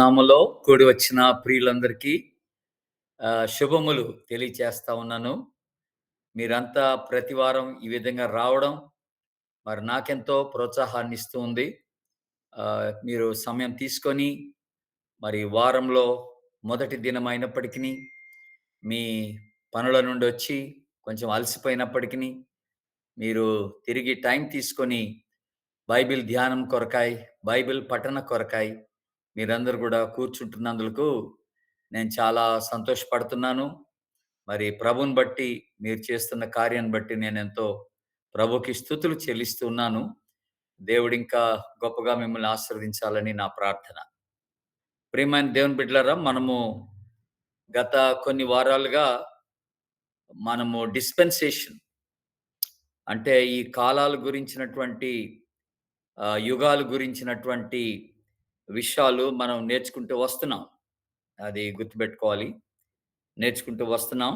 నామములో కూడి వచ్చిన ప్రియులందరికీ శుభములు తెలియచేస్తా ఉన్నాను. మీరంతా ప్రతి వారం ఈ విధంగా రావడం మరి నాకెంతో ప్రోత్సాహాన్ని ఇస్తూ ఉంది. మీరు సమయం తీసుకొని మరి వారంలో మొదటి దినం అయినప్పటికిని మీ పనుల నుండి వచ్చి కొంచెం అలసిపోయినప్పటికిని మీరు తిరిగి టైం తీసుకొని బైబిల్ ధ్యానం కొరకాయి, బైబిల్ పఠన కొరకాయి మీరందరూ కూడా కూర్చుంటున్నందుకు నేను చాలా సంతోషపడుతున్నాను. మరి ప్రభువుని బట్టి మీరు చేస్తున్న కార్యాన్ని బట్టి నేనెంతో ప్రభుకి స్తుతులు చెల్లిస్తూ ఉన్నాను. దేవుడింకా గొప్పగా మిమ్మల్ని ఆశీర్వదించాలని నా ప్రార్థన. ప్రియమైన దేవుని బిడ్డలారా, మనము గత కొన్ని వారాలుగా డిస్పెన్సేషన్ అంటే ఈ కాలాల గురించినటువంటి యుగాల గురించినటువంటి విషయాలు మనం నేర్చుకుంటూ వస్తున్నాం. అది గుర్తుపెట్టుకోవాలి. నేర్చుకుంటూ వస్తున్నాం.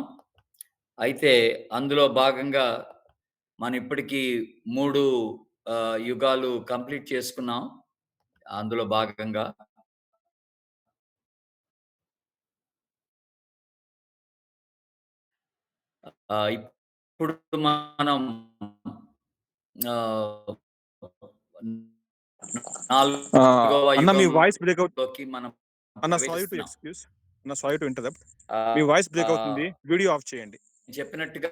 అయితే అందులో భాగంగా మనం ఇప్పటికి 3 యుగాలు కంప్లీట్ చేసుకున్నాం. అందులో భాగంగా ఇప్పుడు మనం ఆహ్, నాలుగవ అన్న మీ వాయిస్ బ్రేక్ యుగంలోకి మనం అన్న సారీ టు ఎక్స్‌క్యూజ్. అన్న sorry to interrupt. Me voice break అవుతుంది. వీడియో ఆఫ్ చేయండి. చెప్పినట్టుగా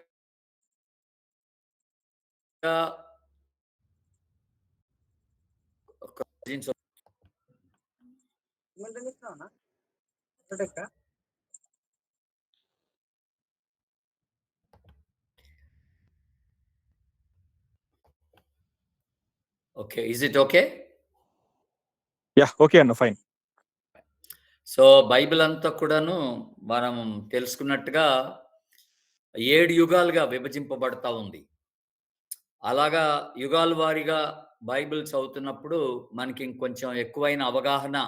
okay. Is it okay? Yeah! Okay అన్న, ఫైన్. సో, బైబిల్ అంతా కూడాను మనం తెలుసుకున్నట్టుగా 7 యుగాలుగా విభజింపబడతా ఉంది. అలాగా యుగాల వారీగా బైబిల్ చదువుతున్నప్పుడు మనకి ఇంకొంచెం ఎక్కువైన అవగాహన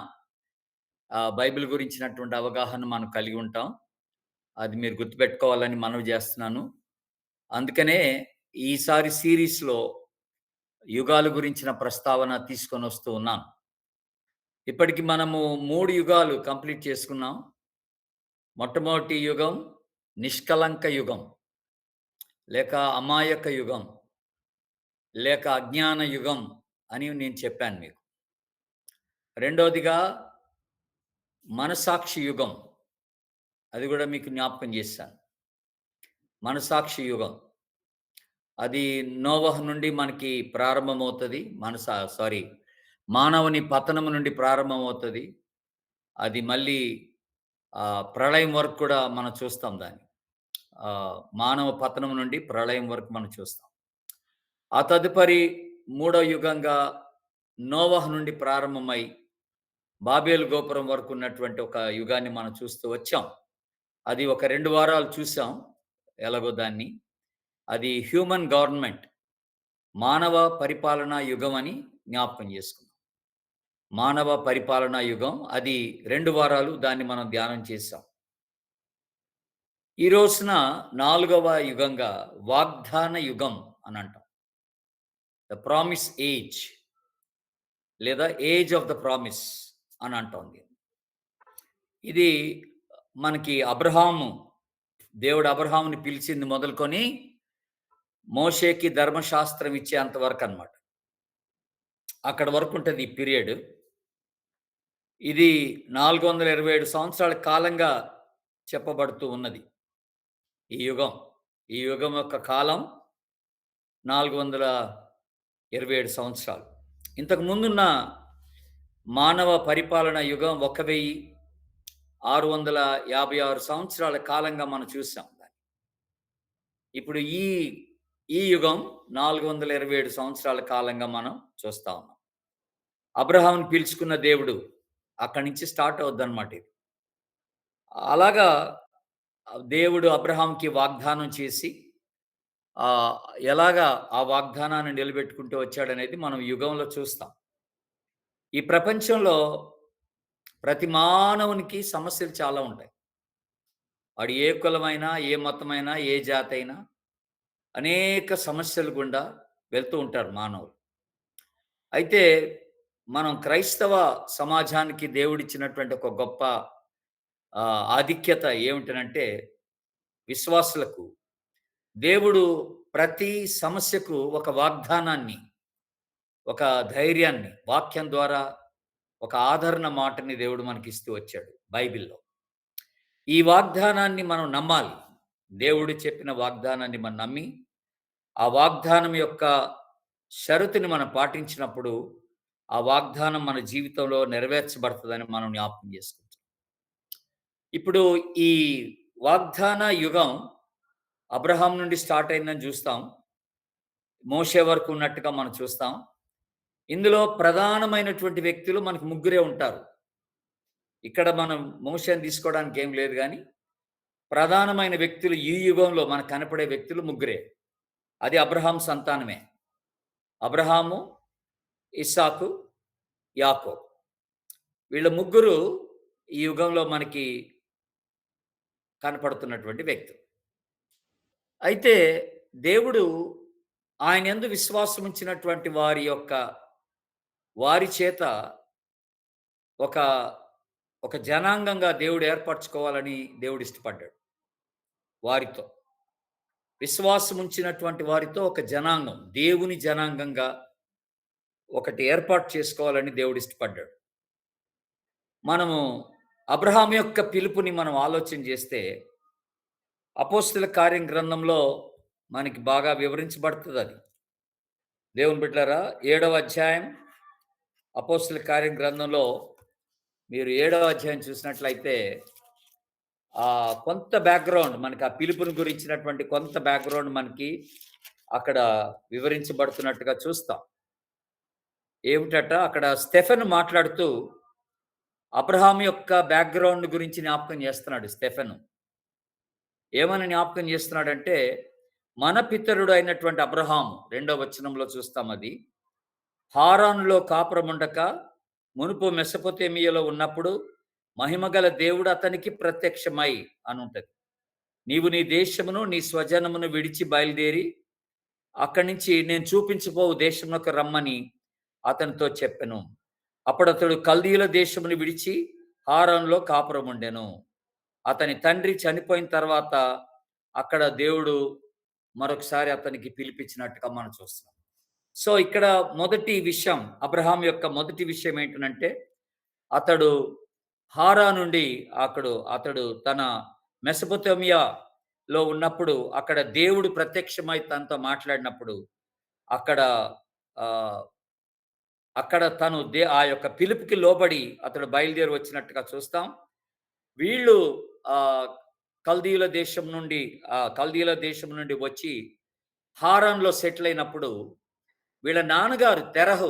బైబిల్ గురించినటువంటి అవగాహన మనం కలిగి ఉంటాం. అది మీరు గుర్తుపెట్టుకోవాలని మనవి చేస్తున్నాను. అందుకనే ఈసారి సీరీస్‌లో యుగాల గురించిన ప్రస్తావన తీసుకొనొస్తూ ఉన్నాను. ఇప్పటికి మనము 3 యుగాలు కంప్లీట్ చేసుకున్నాం. మొట్టమొదటి యుగం నిష్కళంక యుగం, లేక అమాయక యుగం, లేక అజ్ఞాన యుగం అని నేను చెప్పాను మీకు. రెండోదిగా మనసాక్షి యుగం, అది కూడా మీకు జ్ఞాపకం చేశాను. మనసాక్షి యుగం అది నోవహు నుండి మనకి ప్రారంభమవుతది. మానవుని పతనము నుండి ప్రారంభమవుతది. అది మళ్ళీ ప్రళయం వరకు కూడా మనం చూస్తాం దాన్ని. మానవ పతనం నుండి ప్రళయం వరకు మనం చూస్తాం. ఆ తదుపరి మూడో యుగంగా నోవహు నుండి ప్రారంభమై బాబేలు గోపురం వరకు ఉన్నటువంటి ఒక యుగాన్ని మనం చూస్తూ వచ్చాం. అది ఒక 2 వారాలు చూసాం ఎలాగో దాన్ని. అది హ్యూమన్ గవర్నమెంట్, మానవ పరిపాలనా యుగం అని జ్ఞాపకం చేసుకున్నాం. మానవ పరిపాలనా యుగం అది 2 వారాలు దాన్ని మనం ధ్యానం చేసాం. ఈ రోజున 4వ యుగంగా వాగ్దాన యుగం అని అంటాం. ద ప్రామిస్ ఏజ్ లేదా ఏజ్ ఆఫ్ ద ప్రామిస్ అని అంటాం. ఇది మనకి దేవుడు అబ్రహాముని పిలిచింది మొదలుకొని మోషేకి ధర్మశాస్త్రం ఇచ్చేంత వరకు అన్నమాట. అక్కడ వరకు ఉంటుంది ఈ పీరియడ్. ఇది 427 సంవత్సరాల కాలంగా చెప్పబడుతూ ఉన్నది ఈ యుగం. ఈ యుగం యొక్క కాలం 427 సంవత్సరాలు. ఇంతకు ముందున్న మానవ పరిపాలన యుగం 1656 సంవత్సరాల కాలంగా మనం చూసాం. ఇప్పుడు ఈ యుగం 427 సంవత్సరాల కాలంగా మనం చూస్తా ఉన్నాం. అబ్రహాముని పిలుచుకున్న దేవుడు అక్కడి నుంచి స్టార్ట్ అవుద్దన్నమాట ఇది. అలాగా దేవుడు అబ్రహాంకి వాగ్దానం చేసి ఎలాగా ఆ వాగ్దానాన్ని నిలబెట్టుకుంటూ వచ్చాడనేది మనం యుగంలో చూస్తాం. ఈ ప్రపంచంలో ప్రతి మానవునికి సమస్యలు చాలా ఉంటాయి. వాడు ఏ కులమైనా, ఏ మతమైనా, ఏ జాతి అయినా అనేక సమస్యలు గుండా వెళ్తూ ఉంటారు మానవులు. అయితే మనం క్రైస్తవ సమాజానికి దేవుడిచ్చినటువంటి ఒక గొప్ప ఆధిక్యత ఏమిటనంటే విశ్వాసులకు దేవుడు ప్రతి సమస్యకు ఒక వాగ్దానాన్ని, ఒక ధైర్యాన్ని వాక్యం ద్వారా ఒక ఆదరణ మాటని దేవుడు మనకిస్తూ వచ్చాడు బైబిల్‌లో. ఈ వాగ్దానాన్ని మనం నమ్మాలి. దేవుడు చెప్పిన వాగ్దానాన్ని మనం నమ్మి, ఆ వాగ్దానం యొక్క షరతుని మనం పాటించినప్పుడు, ఆ వాగ్దానం మన జీవితంలో నెరవేర్చబడతదని మనం జ్ఞాపకం చేసుకుంటాం. ఇప్పుడు ఈ వాగ్దాన యుగం అబ్రహాం నుండి స్టార్ట్ అయిందని చూస్తాం. మోషే వరకు ఉన్నట్టుగా మనం చూస్తాం. ఇందులో ప్రధానమైనటువంటి వ్యక్తులు మనకు ముగ్గురే ఉంటారు. ఇక్కడ మనం మోషేని తీసుకోవడానికి ఏం లేదు గానీ, ప్రధానమైన వ్యక్తులు ఈ యుగంలో మనకు కనపడే వ్యక్తులు ముగ్గురే. అది అబ్రహాం సంతానమే. అబ్రహాము, ఇస్సాకు, యాకోబు. వీళ్ళ ముగ్గురు ఈ యుగంలో మనకి కనపడుతున్నటువంటి వ్యక్తులు. అయితే దేవుడు ఆయనందు విశ్వాసం ఉంచినటువంటి వారి చేత ఒక, ఒక జనాంగంగా దేవుడు ఏర్పరచుకోవాలని దేవుడు ఇష్టపడ్డాడు. వారితో. విశ్వాసం ఉంచినటువంటి వారితో ఒక జనాంగం, దేవుని జనాంగంగా ఒకటి ఏర్పాటు చేసుకోవాలని దేవుడు ఇష్టపడ్డాడు. మనము అబ్రహాం యొక్క పిలుపుని మనం ఆలోచన చేస్తే, అపోస్తలుల కార్యం గ్రంథంలో మనకి బాగా వివరించబడుతదది. దేవుని బిడ్డలారా 7వ అధ్యాయం అపోస్తలుల కార్యం గ్రంథంలో మీరు 7వ అధ్యాయం చూసినట్లయితే కొంత బ్యాక్‌గ్రౌండ్ మనకి ఆ పిలుపుని గురించినటువంటి కొంత బ్యాక్‌గ్రౌండ్ మనకి అక్కడ వివరించబడుతున్నట్టుగా చూస్తాం. ఏమిటట అక్కడ స్టెఫెను మాట్లాడుతూ అబ్రహాం యొక్క బ్యాక్‌గ్రౌండ్ గురించి జ్ఞాపకం చేస్తున్నాడు స్టెఫెను. ఏమని జ్ఞాపకం చేస్తున్నాడంటే, మన పితరుడు అయినటువంటి అబ్రహాము 2వ వచనంలో చూస్తాం అది. హారానులో కాపురముండక మునుపు మెసొపొతేమియాలో ఉన్నప్పుడు మహిమగల దేవుడు అతనికి ప్రత్యక్షమై అనుంటది. నీవు నీ దేశమును, నీ స్వజనమును విడిచి బయలుదేరి అక్కడి నుంచి నేను చూపించబోవు దేశమునకు రమ్మని అతనితో చెప్పెను. అప్పుడతడు కల్దీయుల దేశమును విడిచి హారానులో కాపురముండెను. అతని తండ్రి చనిపోయిన తర్వాత అక్కడ దేవుడు మరొకసారి అతనికి పిలిపించినట్టుగా మనం చూస్తున్నాం. సో, ఇక్కడ మొదటి విషయం అబ్రహాం యొక్క మొదటి విషయం ఏంటనంటే, అతడు హారా నుండి అతడు తన మెసొపొతేమియాలో ఉన్నప్పుడు అక్కడ దేవుడు ప్రత్యక్షమై తనతో మాట్లాడినప్పుడు అక్కడ ఆహ్, అక్కడ తను ఆ యొక్క పిలుపుకి లోబడి అతడు బయలుదేరి వచ్చినట్టుగా చూస్తాం. వీళ్ళు ఆహ్, కల్దీయుల దేశం నుండి వచ్చి హారాన్‌లో సెటిల్ అయినప్పుడు వీళ్ళ నాన్నగారు తెరహు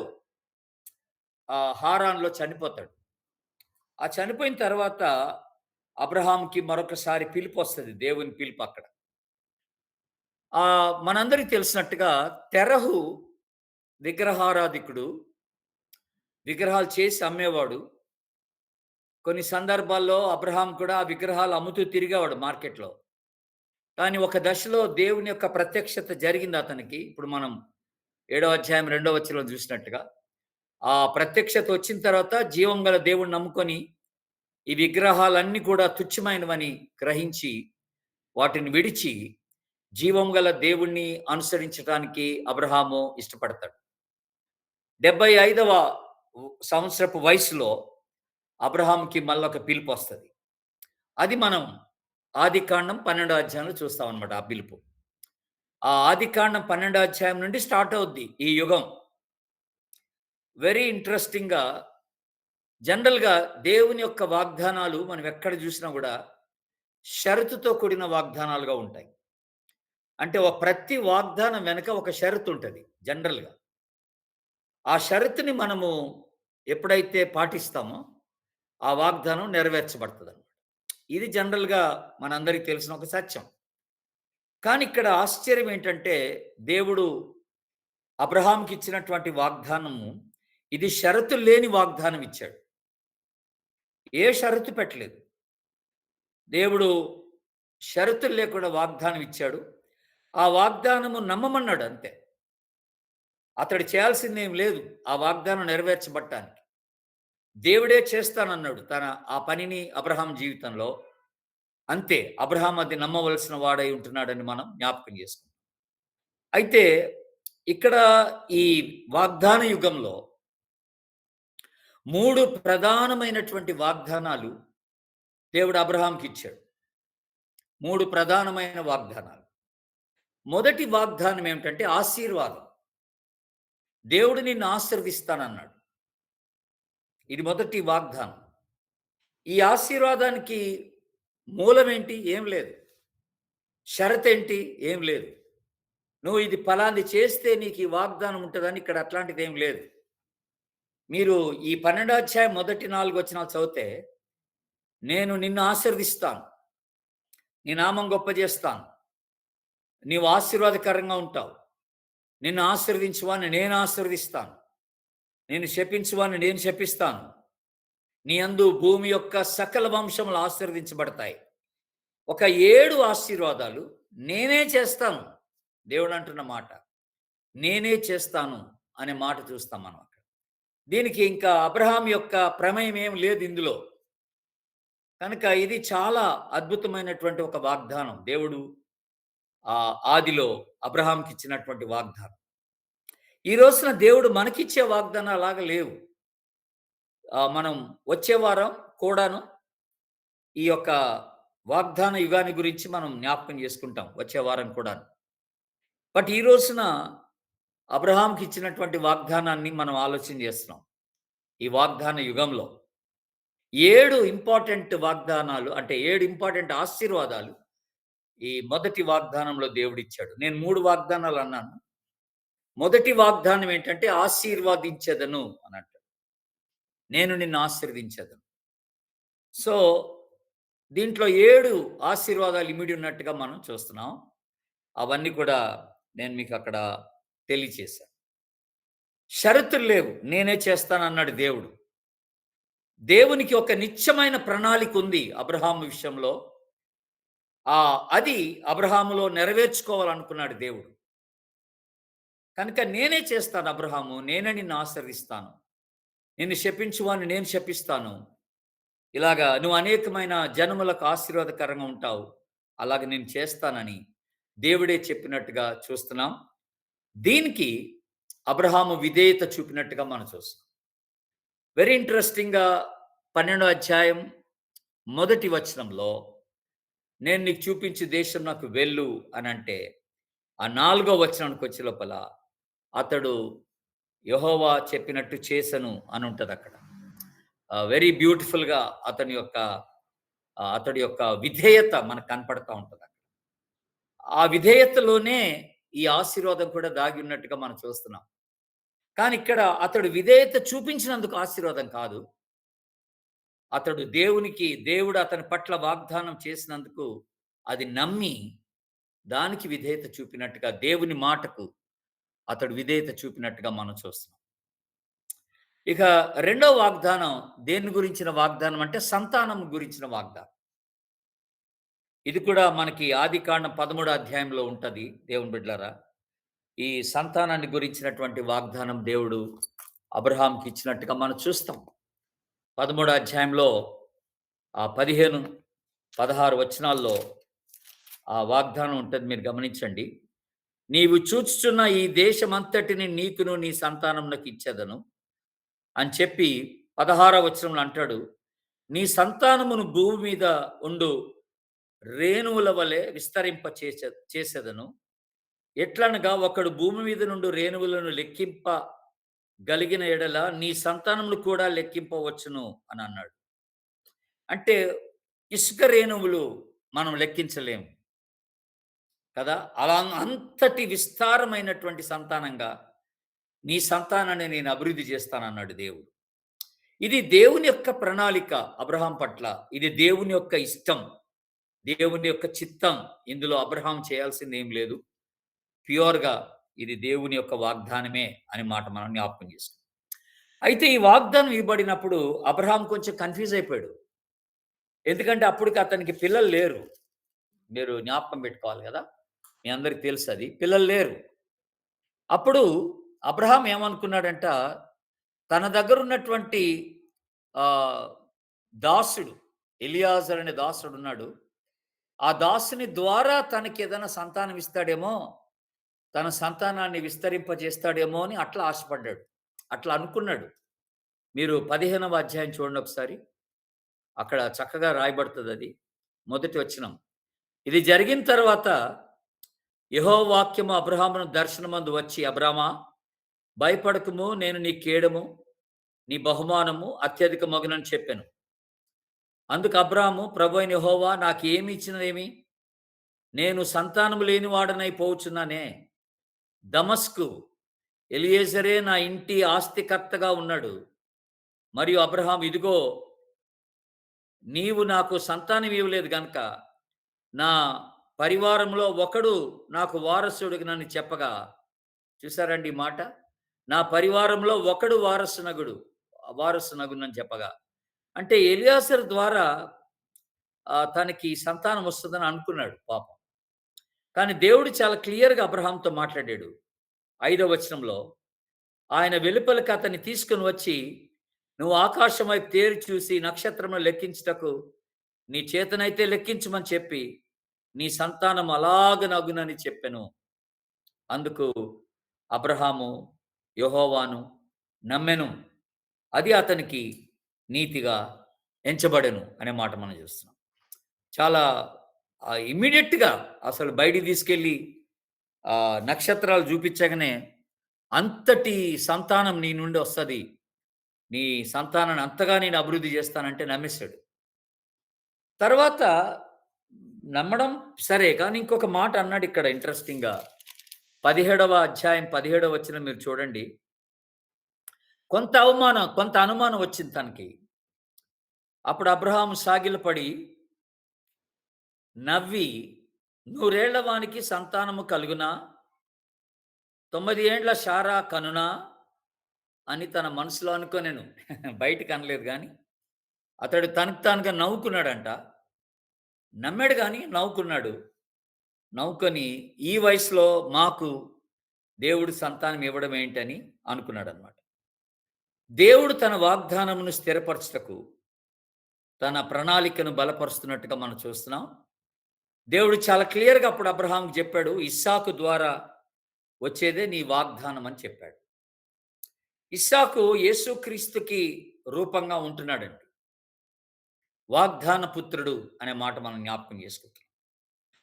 హారాన్‌లో చనిపోతాడు. ఆ చనిపోయిన తర్వాత అబ్రహాంకి మరొకసారి పిలుపొస్తది. దేవుని పిలుపు అక్కడ. మనందరికి తెలిసినట్టుగా తెరహు విగ్రహారాధికుడు. విగ్రహాలు చేసి అమ్మేవాడు. కొన్ని సందర్భాల్లో అబ్రహాం కూడా ఆ విగ్రహాలు అమ్ముతూ తిరిగేవాడు మార్కెట్‌లో. కానీ ఒక దశలో దేవుని యొక్క ప్రత్యక్షత జరిగింది అతనికి. ఇప్పుడు మనం 7వ అధ్యాయం 2వ వచనంలో చూసినట్టుగా. ఆ ప్రత్యక్షత వచ్చిన తర్వాత జీవం గల దేవుడిని నమ్ముకొని, ఈ విగ్రహాలన్నీ కూడా తుచ్చమైనవని గ్రహించి, వాటిని విడిచి, జీవం గల దేవుణ్ణి అనుసరించటానికి అబ్రహాము ఇష్టపడతాడు. 75వ సంవత్సరపు వయసులో అబ్రహాంకి మళ్ళొక పిలుపొస్తది. అది మనం ఆదికాండం 12వ అధ్యాయంలో చూస్తామనమాట ఆ పిలుపు. ఆ ఆదికాండం 12వ అధ్యాయం నుండి స్టార్ట్ అవుద్ది ఈ యుగం. వెరీ ఇంట్రెస్టింగ్‌గా జనరల్‌గా దేవుని యొక్క వాగ్దానాలు మనం ఎక్కడ చూసినా గూడా షరతుతో కూడిన వాగ్దానాలుగా ఉంటాయి. అంటే ప్రతి వాగ్దానం వెనక ఒక షరతుంటది జనరల్‌గా. ఆ షరతుని మనము ఎప్పుడైతే పాటిస్తామో, ఆ వాగ్దానం నెరవేర్చబడతదనమాట. ఇది జనరల్‌గా మనందరికి తెలిసిన ఒక సత్యం. కానీ ఇక్కడ ఆశ్చర్యం ఏంటంటే, దేవుడు అబ్రహాంకి ఇచ్చినటువంటి వాగ్దానము, ఇది షరతులు లేని వాగ్దానం ఇచ్చాడు. ఏ షరతు పెట్టలేదు. దేవుడు షరతులు లేకుండా వాగ్దానం ఇచ్చాడు. ఆ వాగ్దానము నమ్మమన్నాడు అంతే. అతడు చేయాల్సిందేం లేదు ఆ వాగ్దానం నెరవేర్చబడటానికి. దేవుడే చేస్తానన్నాడు ఆ పనిని అబ్రహాం జీవితంలో. అంతే. అబ్రహాం అది నమ్మవలసిన వాడై ఉంటున్నాడని మనం జ్ఞాపకం చేసుకుంటాం. అయితే ఇక్కడ ఈ వాగ్దాన యుగంలో 3 ప్రధానమైనటువంటి వాగ్దానాలు దేవుడు అబ్రహాంకిచ్చాడు. 3 ప్రధానమైన వాగ్దానాలు. మొదటి వాగ్దానం ఏమిటంటే ఆశీర్వాదం. దేవుడు నిన్ను ఆశీర్వదిస్తానన్నాడు. ఇది మొదటి వాగ్దానం. ఈ ఆశీర్వాదానికి మూలమేంటి? ఏం లేదు. షరతేంటి? ఏం లేదు. నువ్వు ఇది ఫలాంది చేస్తే నీకు ఈ వాగ్దానం ఉంటదని ఇక్కడ అట్లాంటిదేం లేదు. మీరు ఈ 12వ అధ్యాయం మొదటి 4 వచనాలు చదివితే, నేను నిన్ను ఆశీర్వదిస్తాను. నీ నామం గొప్ప చేస్తాను. నీవు ఆశీర్వాదకరంగా ఉంటావు. నిన్ను ఆశీర్వదించువాన్ని నేను ఆశీర్వదిస్తాను. నిన్ను శపించువాన్ని నేను శపిస్తాను. నీ యందు భూమి యొక్క సకల వంశములు ఆశీర్వదించబడతాయి. ఒక 7 ఆశీర్వాదాలు నేనే చేస్తాను. దేవుడు అంటున్న మాట. నేనే చేస్తాను అనే మాట చూస్తాం మనం అక్కడ. దీనికి ఇంకా అబ్రహాం యొక్క ప్రమేయం ఏం లేదు ఇందులో. కనుక ఇది చాలా అద్భుతమైనటువంటి ఒక వాగ్దానం. దేవుడు ఆదిలో అబ్రహాంకి ఇచ్చినటువంటి వాగ్దానం. ఈ రోజున దేవుడు మనకిచ్చే వాగ్దానాలు అలాగా లేవు. మనం వచ్చే వారం కూడాను ఈ యొక్క వాగ్దాన యుగాన్ని గురించి మనం జ్ఞాపకం చేసుకుంటాం. వచ్చే వారం కూడాను. బట్ ఈ రోజున అబ్రహాంకి ఇచ్చినటువంటి వాగ్దానాన్ని మనం ఆలోచన చేస్తున్నాం. ఈ వాగ్దాన యుగంలో 7 ఇంపార్టెంట్ వాగ్దానాలు అంటే 7 ఇంపార్టెంట్ ఆశీర్వాదాలు ఈ మొదటి వాగ్దానంలో దేవుడిచ్చాడు. నేను 3 వాగ్దానాలు అన్నాను. మొదటి వాగ్దానం ఏంటంటే ఆశీర్వదించెదను అని అంటాడు. నేను నిన్ను ఆశీర్వదించెదను. సో దీంట్లో 7 ఆశీర్వాదాలు ఇమిడి ఉన్నట్టుగా మనం చూస్తున్నాం. అవన్నీ కూడా నేను మీకు అక్కడ తెలియచేశాను. షరతులు లేవు. నేనే చేస్తానన్నాడు దేవుడు. దేవునికి ఒక నిత్యమైన ప్రణాళిక ఉంది అబ్రహాము విషయంలో. అది అబ్రహాములో నెరవేర్చుకోవాలనుకున్నాడు దేవుడు. కనుక నేనే చేస్తాను అబ్రహాము. నేనే నిన్ను ఆశీర్వదిస్తాను. నిన్ను శపించువాన్ని నేను శపిస్తాను. ఇలాగా నువ్వు అనేకమైన జనములకు ఆశీర్వాదకరంగా ఉంటావు. అలాగే నేను చేస్తానని దేవుడే చెప్పినట్టుగా చూస్తున్నాం. దీనికి అబ్రహాము విధేయత చూపినట్టుగా మనం చూస్తున్నాం. వెరీ ఇంట్రెస్టింగ్‌గా 12వ అధ్యాయం మొదటి వచనంలో నేను నీకు చూపించే దేశం నాకు వెళ్ళు అనంటే, ఆ 4వ వచనానికి వచ్చే లోపల అతడు యెహోవా చెప్పినట్టు చేసెను అని ఉంటదక్కడ. వెరీ బ్యూటిఫుల్‌గా అతడి యొక్క విధేయత మనకు కనపడతా ఉంటదక్కడ. ఆ విధేయతలోనే ఈ ఆశీర్వాదం కూడా దాగి ఉన్నట్టుగా మనం చూస్తున్నాం. కానీ ఇక్కడ అతడు విధేయత చూపించినందుకు ఆశీర్వాదం కాదు. దేవుడు అతని పట్ల వాగ్దానం చేసినందుకు అది నమ్మి దానికి విధేయత చూపినట్టుగా, దేవుని మాటకు అతడు విధేయత చూపినట్టుగా మనం చూస్తున్నాం. ఇక రెండో వాగ్దానం దేని గురించిన వాగ్దానం అంటే సంతానం గురించిన వాగ్దానం. ఇది కూడా మనకి ఆదికాండం 13వ అధ్యాయంలో ఉంటది దేవుని బిడ్డలారా. ఈ సంతానాన్ని గురించినటువంటి వాగ్దానం దేవుడు అబ్రహాంకి ఇచ్చినట్టుగా మనం చూస్తాం. 13వ అధ్యాయంలో 15, 16 వచనాల్లో ఆ వాగ్దానం ఉంటది, మీరు గమనించండి. నీవు చూచుచున్న ఈ దేశమంతటిని నీకును నీ సంతానమునకు ఇచ్చేదను అని చెప్పి 16వ వచనంలో అంటాడు, నీ సంతానమును భూమి మీద ఉండు రేణువుల వలె చేసేదను. ఎట్లనగా ఒకడు భూమి మీద నుండి రేణువులను లెక్కింప గలిగిన ఎడల నీ సంతానములు కూడా లెక్కింపవచ్చును అని అన్నాడు. అంటే ఇసుక రేణువులు మనం లెక్కించలేము కదా. అలా అంతటి విస్తారమైనటువంటి సంతానంగా నీ సంతానాన్ని నేను అభివృద్ధి చేస్తానన్నాడు దేవుడు. ఇది దేవుని యొక్క ప్రణాళిక అబ్రహాం పట్ల. ఇది దేవుని యొక్క ఇష్టం, దేవుని యొక్క చిత్తం. ఇందులో అబ్రహాం చేయాల్సింది ఏం లేదు. ప్యూర్‌గా ఇది దేవుని యొక్క వాగ్దానమే అనే మాట మనం జ్ఞాపకం చేసుకోవాలి. అయితే ఈ వాగ్దానం ఇవ్వబడినప్పుడు అబ్రహాం కొంచెం కన్‌ఫ్యూజ్ అయిపోయాడు. ఎందుకంటే అప్పటికి అతనికి పిల్లలు లేరు. మీరు జ్ఞాపకం పెట్టుకోవాలి కదా. మీ అందరికి తెలుసు అది. పిల్లలు లేరు. అప్పుడు అబ్రహాం ఏమనుకున్నాడంట, తన దగ్గరున్నటువంటి ఆహ్, దాసుడు ఎలియాజర్ అనే దాసుడున్నాడు. ఆ దాసుని ద్వారా తనకేదైనా సంతానం ఇస్తాడేమో, తన సంతానాన్ని విస్తరింపజేస్తాడేమో అని అట్లా ఆశపడ్డాడు. అట్లా అనుకున్నాడు. మీరు 15వ అధ్యాయం చూడండి ఒకసారి. అక్కడ చక్కగా రాయబడుతదది. మొదటి వచనం. ఇది జరిగిన తర్వాత యెహోవా వాక్యము అబ్రాహామును దర్శనమందు వచ్చి, అబ్రామా భయపడకుము, నేను నీ కేడము, నీ బహుమానము అత్యధికమగునని చెప్పాను. అందుకు అబ్రాము, ప్రభువైన యెహోవా నాకేమి ఇచ్చినదేమి? నేను సంతానము లేనివాడనై పోవుచున్నానే. దమస్కు ఎలియేజరే నా ఇంటి ఆస్తికర్తగా ఉన్నాడు. మరియు అబ్రహాము, ఇదిగో నీవు నాకు సంతానం ఇవ్వలేదు గనుక నా పరివారంలో ఒకడు నాకు వారసుడుగునని చెప్పగా, చూసారండి ఈ మాట? నా పరివారంలో ఒకడు వారసునగునని చెప్పగా. అంటే ఎలియాజరు ద్వారా తనకి సంతానం వస్తుందని అనుకున్నాడు పాపం. కానీ దేవుడు చాలా క్లియర్‌గా అబ్రహాంతో మాట్లాడాడు. 5వ వచనంలో, ఆయన వెలుపలికి అతన్ని తీసుకొని వచ్చి, నువ్వు ఆకాశం వైపు తేరి చూసి నక్షత్రములను లెక్కించుటకు నీ చేతనైతే లెక్కించమని చెప్పి, నీ సంతానం అలాగనగునని చెప్పెను. అందుకు అబ్రహాము యెహోవాను నమ్మెను. అది అతనికి నీతిగా ఎంచబడెను అనే మాట మనం చూస్తున్నాం. చాలా ఇమ్మీడియేట్‌గా అసలు బయటికి తీసుకెళ్ళి నక్షత్రాలు చూపించగానే, అంతటి సంతానం నీ నుండి వస్తది. నీ సంతానాన్ని అంతగా నేను అభివృద్ధి చేస్తానంటే నమ్మేసాడు. తర్వాత నమ్మడం సరే, కానీ ఇంకొక మాట అన్నాడు ఇక్కడ ఇంట్రెస్టింగ్‌గా. 17వ అధ్యాయం 17వ వచనం మీరు చూడండి. కొంత అనుమానం వచ్చింది తనకి. అప్పుడు అబ్రహాము సాగిలపడి నవ్వి, 100 ఏళ్ల వానికి సంతానము కలుగునా? 9 ఏండ్ల శారా కనునా? అని తన మనసులో అనుకోనెను. బయటికి అనలేదు గానీ, అతడు తనకు తానుగా నవ్వుకున్నాడంట. నమ్మాడు గానీ నవ్వుకున్నాడు. నవ్వుకొని ఈ వయసులో మాకు దేవుడు సంతానం ఇవ్వడం ఏంటని అనుకున్నాడన్నమాట. దేవుడు తన వాగ్దానమును స్థిరపరచుటకు, తన ప్రణాళికను బలపరుస్తున్నట్టుగా మనం చూస్తున్నాం. దేవుడు చాలా క్లియర్‌గా అప్పుడు అబ్రహాముకి చెప్పాడు, ఇస్సాకు ద్వారా వచ్చేదే నీ వాగ్దానం అని చెప్పాడు. ఇస్సాకు యేసుక్రీస్తుకి రూపంగా ఉంటున్నాడండి. వాగ్దాన పుత్రుడు అనే మాట మనం జ్ఞాపకం చేసుకుంటున్నాం.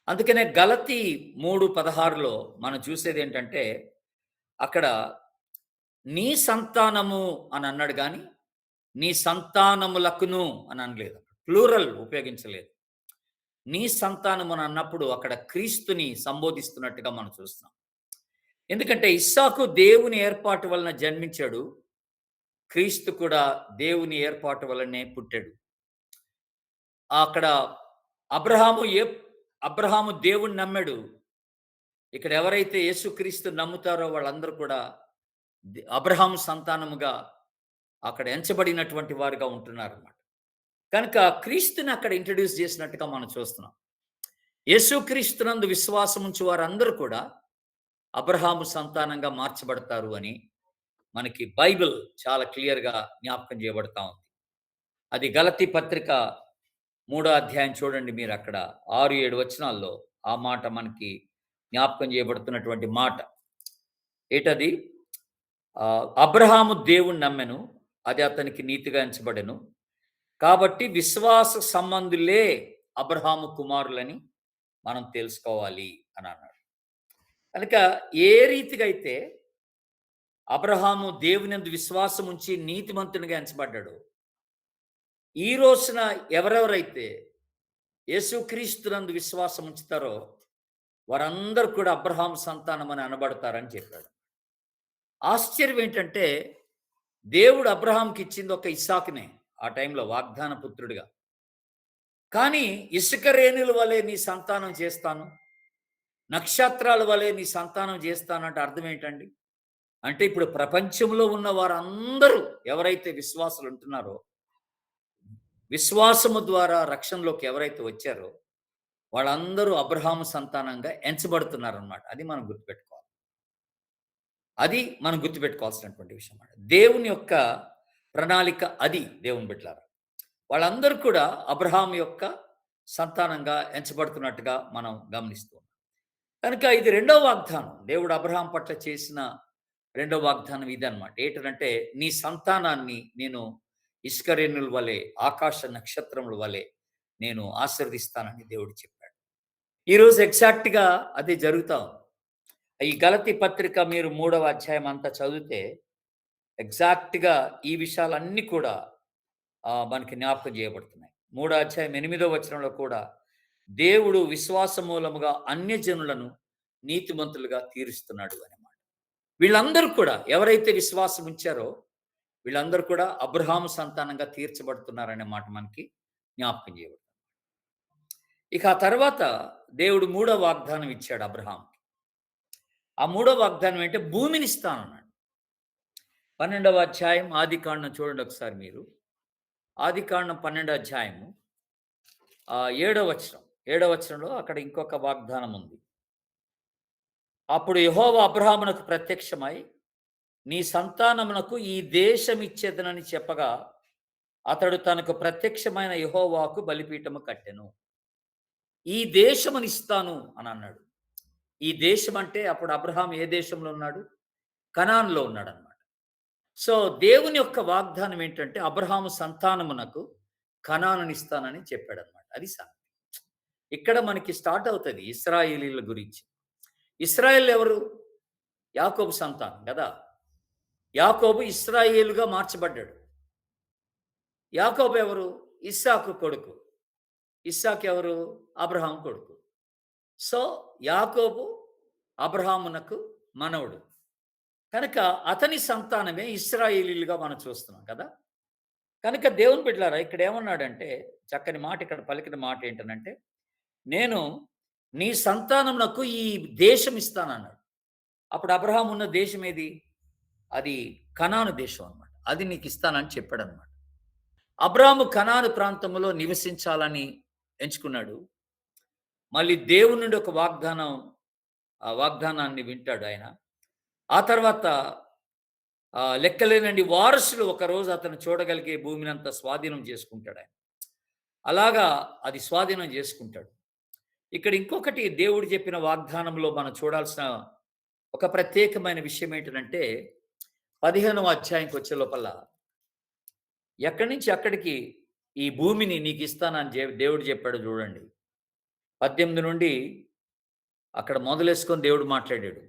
అందుకనే గలతీ 3:16లో మనం చూసేదేంటంటే, అక్కడ నీ సంతానము అని అన్నాడు గానీ, నీ సంతానములకును అని అనలేదు. ప్లూరల్ ఉపయోగించలేదు. నీ సంతానము అని అన్నప్పుడు అక్కడ క్రీస్తుని సంబోధిస్తున్నట్టుగా మనం చూస్తున్నాం. ఎందుకంటే ఇస్సాకు దేవుని ఏర్పాటు వలన జన్మించాడు. క్రీస్తు కూడా దేవుని ఏర్పాటు వలనే పుట్టాడు. అక్కడ అబ్రహాము అబ్రహాము దేవుణ్ణి నమ్మాడు. ఇక్కడ ఎవరైతే యేసుక్రీస్తు నమ్ముతారో వాళ్ళందరూ కూడా అబ్రహాము సంతానముగా అక్కడ ఎంచబడినటువంటి వారుగా ఉంటున్నారన్నమాట. కనుక క్రీస్తుని అక్కడ ఇంట్రొడ్యూస్ చేసినట్టుగా మనం చూస్తున్నాం. యేసుక్రీస్తునందు విశ్వాసం ఉంచు వారందరూ కూడా అబ్రహాము సంతానంగా మార్చబడతారు అని మనకి బైబిల్ చాలా క్లియర్‌గా జ్ఞాపకం చేయబడతా ఉంది. అది గలతీ పత్రిక 3వ అధ్యాయం చూడండి మీరక్కడ 6, 7 వచనాల్లో ఆ మాట మనకి జ్ఞాపకం చేయబడుతున్నటువంటి మాట. ఏటది? అబ్రహాము దేవుణ్ణి నమ్మెను, అది అతనికి నీతిగా ఎంచబడెను. కాబట్టి విశ్వాస సంబంధులే అబ్రహాము కుమారులని మనం తెలుసుకోవాలి అని అన్నాడు. కనుక ఏ రీతిగా అయితే అబ్రహాము దేవునియందు విశ్వాసం ఉంచి నీతిమంతునిగా ఎంచబడ్డాడో, ఈ రోజున ఎవరెవరైతే యేసుక్రీస్తునందు విశ్వాసం ఉంచుతారో వారందరూ కూడా అబ్రహాము సంతానం అని అనబడతారని చెప్పాడు. ఆశ్చర్యం ఏంటంటే, దేవుడు అబ్రహాంకి ఇచ్చింది ఒక ఇస్సాకునే ఆ టైంలో వాగ్దాన పుత్రుడిగా. కానీ ఇసుక రేణుల వలె నీ సంతానం చేస్తాను, నక్షత్రాల వలె నీ సంతానం చేస్తానంటే అర్థం ఏంటండి? అంటే ఇప్పుడు ప్రపంచంలో ఉన్న వారందరూ ఎవరైతే విశ్వాసులు ఉంటున్నారో, విశ్వాసము ద్వారా రక్షణలోకి ఎవరైతే వచ్చారో వాళ్ళందరూ అబ్రహాము సంతానంగా ఎంచబడుతున్నారన్నమాట. అది మనం గుర్తుపెట్టుకోవాలి. అది మనం గుర్తుపెట్టుకోవాల్సినటువంటి విషయం అన్నమాట. దేవుని యొక్క ప్రణాళిక అది దేవుని బిడ్డలారా. వాళ్ళందరూ కూడా అబ్రహాం యొక్క సంతానంగా ఎంచబడుతున్నట్టుగా మనం గమనిస్తూ ఉన్నాం. కనుక ఇది రెండో వాగ్దానం. దేవుడు అబ్రహాం పట్ల చేసిన రెండో వాగ్దానం ఇదన్నమాట. ఏంటనంటే, నీ సంతానాన్ని నేను ఇసుక రేణుల వలె, ఆకాశ నక్షత్రముల వలె నేను ఆశీర్వదిస్తానని దేవుడు చెప్పాడు. ఈరోజు ఎగ్జాక్ట్‌గా అదే జరుగుతా ఉంది. ఈ గలతీ పత్రిక మీరు 3వ అధ్యాయం అంతా చదివితే ఎగ్జాక్ట్‌గా ఈ విషయాలన్నీ కూడా మనకి జ్ఞాపకం చేయబడుతున్నాయి. 3వ అధ్యాయం 8వ వచనంలో కూడా దేవుడు విశ్వాస మూలముగా అన్యజనులను నీతిమంతులుగా తీరుస్తున్నాడు అని మాట. వీళ్ళందరూ కూడా ఎవరైతే విశ్వాసం ఉంచారో వీళ్ళందరూ కూడా అబ్రహాము సంతానంగా తీర్చబడుతున్నారనే మాట మనకి జ్ఞాపకం చేయబడుతుంది. ఇక ఆ తర్వాత దేవుడు మూడో వాగ్దానం ఇచ్చాడు అబ్రహాంకి. ఆ మూడో వాగ్దానం ఏంటంటే భూమిని ఇస్తానన్నాడు. 12వ అధ్యాయం ఆదికాండం చూడండి ఒకసారి మీరు. ఆదికాండం 12వ అధ్యాయము 7వ వచనం. 7వ వచనంలో అక్కడ ఇంకొక వాగ్దానం ఉంది. అప్పుడు యెహోవా అబ్రహామునకు ప్రత్యక్షమై నీ సంతానమునకు ఈ దేశం ఇచ్చేదనని చెప్పగా అతడు తనకు ప్రత్యక్షమైన యెహోవాకు బలిపీఠము కట్టెను. ఈ దేశమునిస్తాను అని అన్నాడు. ఈ దేశం అంటే అప్పుడు అబ్రహాం ఏ దేశంలో ఉన్నాడు? కనాన్‌లో ఉన్నాడన్నమాట. సో, దేవుని యొక్క వాగ్దానం ఏంటంటే అబ్రహాము సంతానమునకు కనానునిస్తానని చెప్పాడన్నమాట. అది సంగతి. ఇక్కడ మనకి స్టార్ట్ అవుతది ఇశ్రాయేలీయుల గురించి. ఇశ్రాయేల్ ఎవరు? యాకోబు సంతానం గదా! యాకోబు ఇశ్రాయేలుగా మార్చబడ్డాడు. యాకోబు ఎవరు? ఇస్సాకు కొడుకు. ఇస్సాకు ఎవరు? అబ్రహాం కొడుకు. సో, యాకోబు అబ్రహామునకు మనవడు. కనుక అతని సంతానమే ఇశ్రాయేలీయులుగా మనం చూస్తున్నాం కదా! కనుక దేవుని బిడ్డలారా ఇక్కడ ఏమన్నాడంటే చక్కని మాట ఇక్కడ పలికిన మాట ఏంటనంటే, నేను నీ సంతానమునకు ఈ దేశం ఇస్తానన్నాడు. అప్పుడు అబ్రహాం ఉన్న దేశం ఏది? అది కనాను దేశం అన్నమాట. అది నీకు ఇస్తానని చెప్పాడన్నమాట. అబ్రాహాము కనాను ప్రాంతంలో నివసించాలని ఎంచుకున్నాడు. మళ్ళీ దేవుని నుండి ఒక ఆ వాగ్దానాన్ని వింటాడు ఆయన. ఆ తర్వాత లెక్కలేనన్ని వారసులు ఒకరోజు అతను చూడగలిగే భూమినంతా స్వాధీనం చేసుకుంటాడు ఆయన. అలాగా అది స్వాధీనం చేసుకుంటాడు. ఇక్కడ ఇంకొకటి దేవుడు చెప్పిన వాగ్దానంలో మనం చూడాల్సిన ఒక ప్రత్యేకమైన విషయం ఏంటంటే 15వ అధ్యాయంకి వచ్చే లోపల ఎక్కడి నుంచి అక్కడికి ఈ భూమిని నీకు ఇస్తానని దేవుడు చెప్పాడు చూడండి. 18 నుండి అక్కడ మొదలేసుకొని దేవుడు మాట్లాడాడు.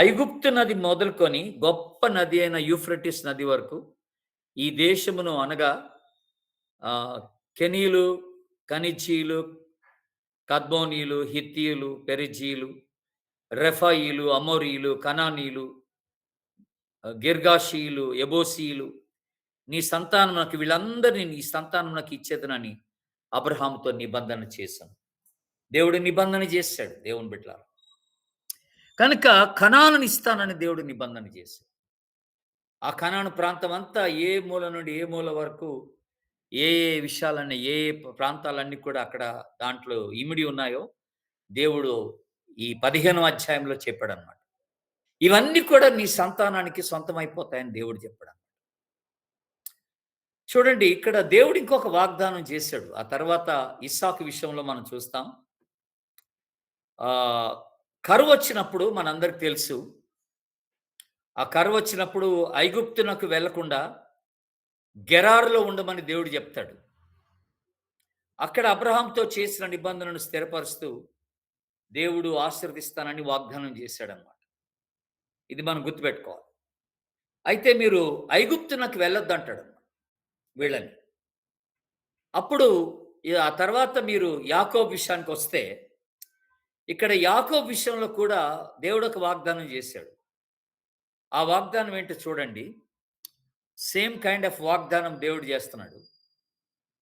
ఐగుప్తు నది మొదలుకొని గొప్ప నది అయిన యూఫ్రటీస్ నది వరకు ఈ దేశమును అనగా కెనీయులు, కనిజీలు, కద్మోనీయులు, హిత్తీయులు, పెరిజీలు, రెఫాయీలు, అమోరీయులు, కనానీయులు, గిర్గాషీయులు, యెబూసీయులు నీ సంతానమునకు వీళ్ళందరినీ నీ సంతానమునకు ఇచ్చేదనని అబ్రహాముతో నిబంధన చేశాను. దేవుడు నిబంధన చేశాడు దేవుని బిడ్డలారా. కనుక కనానుని ఇస్తానని దేవుడు నిబంధన చేశాడు. ఆ కనాను ప్రాంతం అంతా ఏ మూల నుండి ఏ మూల వరకు ఏ ఏ విషయాలన్నీ ఏ ఏ ప్రాంతాలన్నీ కూడా అక్కడ దాంట్లో ఇమిడి ఉన్నాయో దేవుడు ఈ 15వ అధ్యాయంలో చెప్పాడన్నమాట. ఇవన్నీ కూడా నీ సంతానానికి సొంతమైపోతాయని దేవుడు చెప్పాడు. చూడండి ఇక్కడ దేవుడు ఇంకొక వాగ్దానం చేశాడు. ఆ తర్వాత ఇస్సాకు విషయంలో మనం చూస్తాం. కరువొచ్చినప్పుడు మనందరికి తెలుసు. ఆ కరువొచ్చినప్పుడు ఐగుప్తునకు వెళ్లకుండా గెరారులో ఉండమని దేవుడు చెప్తాడు. అక్కడ అబ్రహాంతో చేసిన నిబంధనను స్థిరపరుస్తూ దేవుడు ఆశీర్వదిస్తానని వాగ్దానం చేశాడన్నమాట. ఇది మనం గుర్తుపెట్టుకోవాలి. అయితే మీరు ఐగుప్తునకు వెళ్ళొద్దంటాడు వీళ్ళని. అప్పుడు ఆ తర్వాత మీరు యాకోబు విషయానికొస్తే ఇక్కడ యాకోబు విషయంలో కూడా దేవుడు ఒక వాగ్దానం చేశాడు. ఆ వాగ్దానం ఏంటో చూడండి. సేమ్ కైండ్ ఆఫ్ వాగ్దానం దేవుడు చేస్తున్నాడు.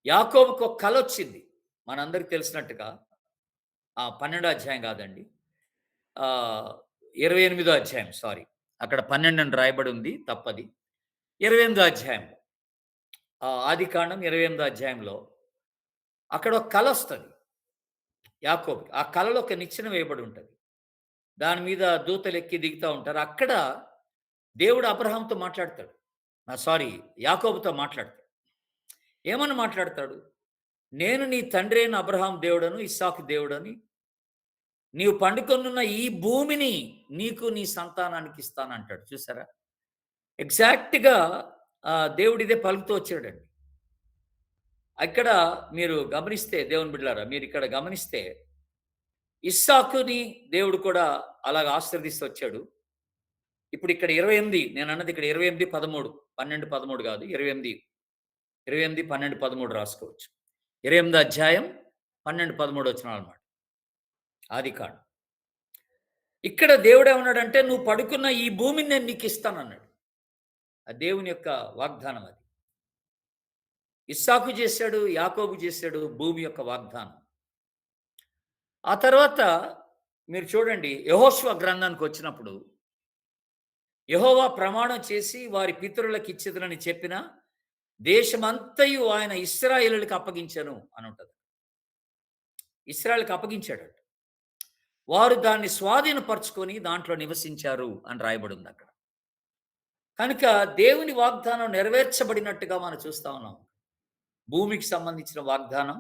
యాకోబుకు ఒక కల వచ్చింది. మనందరికి తెలిసినట్టుగా 12వ అధ్యాయం కాదండి. 28వ అధ్యాయం సారీ. అక్కడ 12 అని రాయబడి ఉంది తప్పది. 28వ అధ్యాయం ఆదికాండం 28వ అధ్యాయంలో అక్కడ ఒక కల వస్తది యాకోబుకి. ఆ కలలో ఒక నిచ్చెన వేయబడి ఉంటది. దాని మీద దూతలెక్కి దిగుతా ఉంటారు. అక్కడ దేవుడు అబ్రహాంతో మాట్లాడతాడు. సారీ, యాకోబుతో మాట్లాడతాడు. ఏమని మాట్లాడతాడు? నేను నీ తండ్రి అయిన అబ్రహాం దేవుడను, ఇస్సాకు దేవుడని, నీవు పండుకొనున్న ఈ భూమిని నీకు నీ సంతానానికి ఇస్తానంటాడు. చూసారా? ఎగ్జాక్ట్‌గా దేవుడు ఇదే పలుకుతూ వచ్చాడండి. ఇక్కడ మీరు గమనిస్తే దేవుని బిడ్డలారా, మీరిక్కడ గమనిస్తే ఇస్సాకుని దేవుడు కూడా అలాగ ఆశీర్వదిస్తూ వచ్చాడు. ఇప్పుడు ఇక్కడ 28, నేనన్నది ఇక్కడ 28, 13, 12, 13 కాదు. 28, 28, 12, 13 రాసుకోవచ్చు. 28 అధ్యాయం 12, 13 వచనాలన్నమాట. ఆదికాండం. ఇక్కడ దేవుడేమన్నాడంటే, నువ్వు పడుకున్న ఈ భూమిని నేను నీకు ఇస్తానన్నాడు. ఆ దేవుని యొక్క వాగ్దానం అది. ఇస్సాకు చేశాడు, యాకోబు చేశాడు భూమి యొక్క వాగ్దానం. ఆ తర్వాత మీరు చూడండి, యెహోషువ గ్రంథానికి వచ్చినప్పుడు, యెహోవా ప్రమాణం చేసి వారి పితరులకు ఇచ్చేదనని చెప్పిన దేశమంతయు ఆయన ఇశ్రాయేలులకు అప్పగించెను అని ఉంటది. ఇశ్రాయేలుకి అప్పగించాడట. వారు దాన్ని స్వాధీనపరుచుకొని దాంట్లో నివసించారు అని రాయబడి ఉంది అక్కడ. కనుక దేవుని వాగ్దానం నెరవేర్చబడినట్టుగా మనం చూస్తా ఉన్నాం. భూమికి సంబంధించిన వాగ్దానం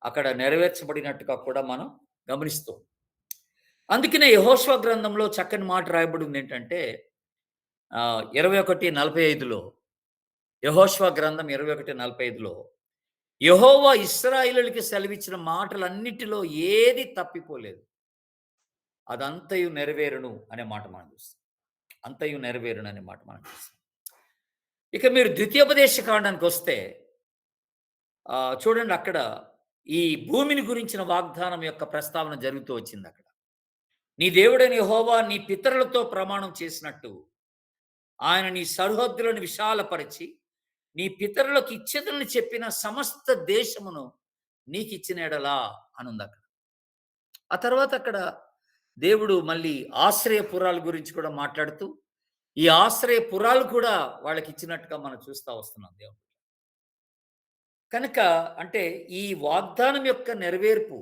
అక్కడ నెరవేర్చబడినట్టుగా కూడా మనం గమనిస్తాం. అందుకనే యెహోషువ గ్రంథంలో చక్కని మాట రాయబడి ఉంది ఏంటంటే 21:45లో, యెహోషువ గ్రంథం 21:45లో, యెహోవా ఇశ్రాయేలులకి సెలవిచ్చిన మాటలన్నిటిలో ఏది తప్పిపోలేదు, అదంతయు నెరవేరును అనే మాట మనం చూస్తాం. అంతయు నెరవేరును అనే మాట మనం చూస్తాం. ఇక మీరు ద్వితీయోపదేశ కాండానికి వస్తే చూడండి, అక్కడ ఈ భూమిని గురించిన వాగ్దానం యొక్క ప్రస్తావన జరుగుతూ వచ్చింది అక్కడ. నీ దేవుడైన యెహోవా నీ పితరులతో ప్రమాణం చేసినట్టు ఆయన నీ సరిహద్దులను విశాలపరిచి నీ పితరులకు ఇచ్చేదని చెప్పిన సమస్త దేశమును నీకిచ్చిన ఎడలా అనుంది అక్కడ. ఆ తర్వాత అక్కడ దేవుడు మళ్ళీ ఆశ్రయపురాల గురించి కూడా మాట్లాడుతూ, ఈ ఆశ్రయపురాలు కూడా వాళ్ళకి ఇచ్చినట్టుగా మనం చూస్తూ వస్తున్నాం దేవుడు. కనుక అంటే ఈ వాగ్దానం యొక్క నెరవేర్పు,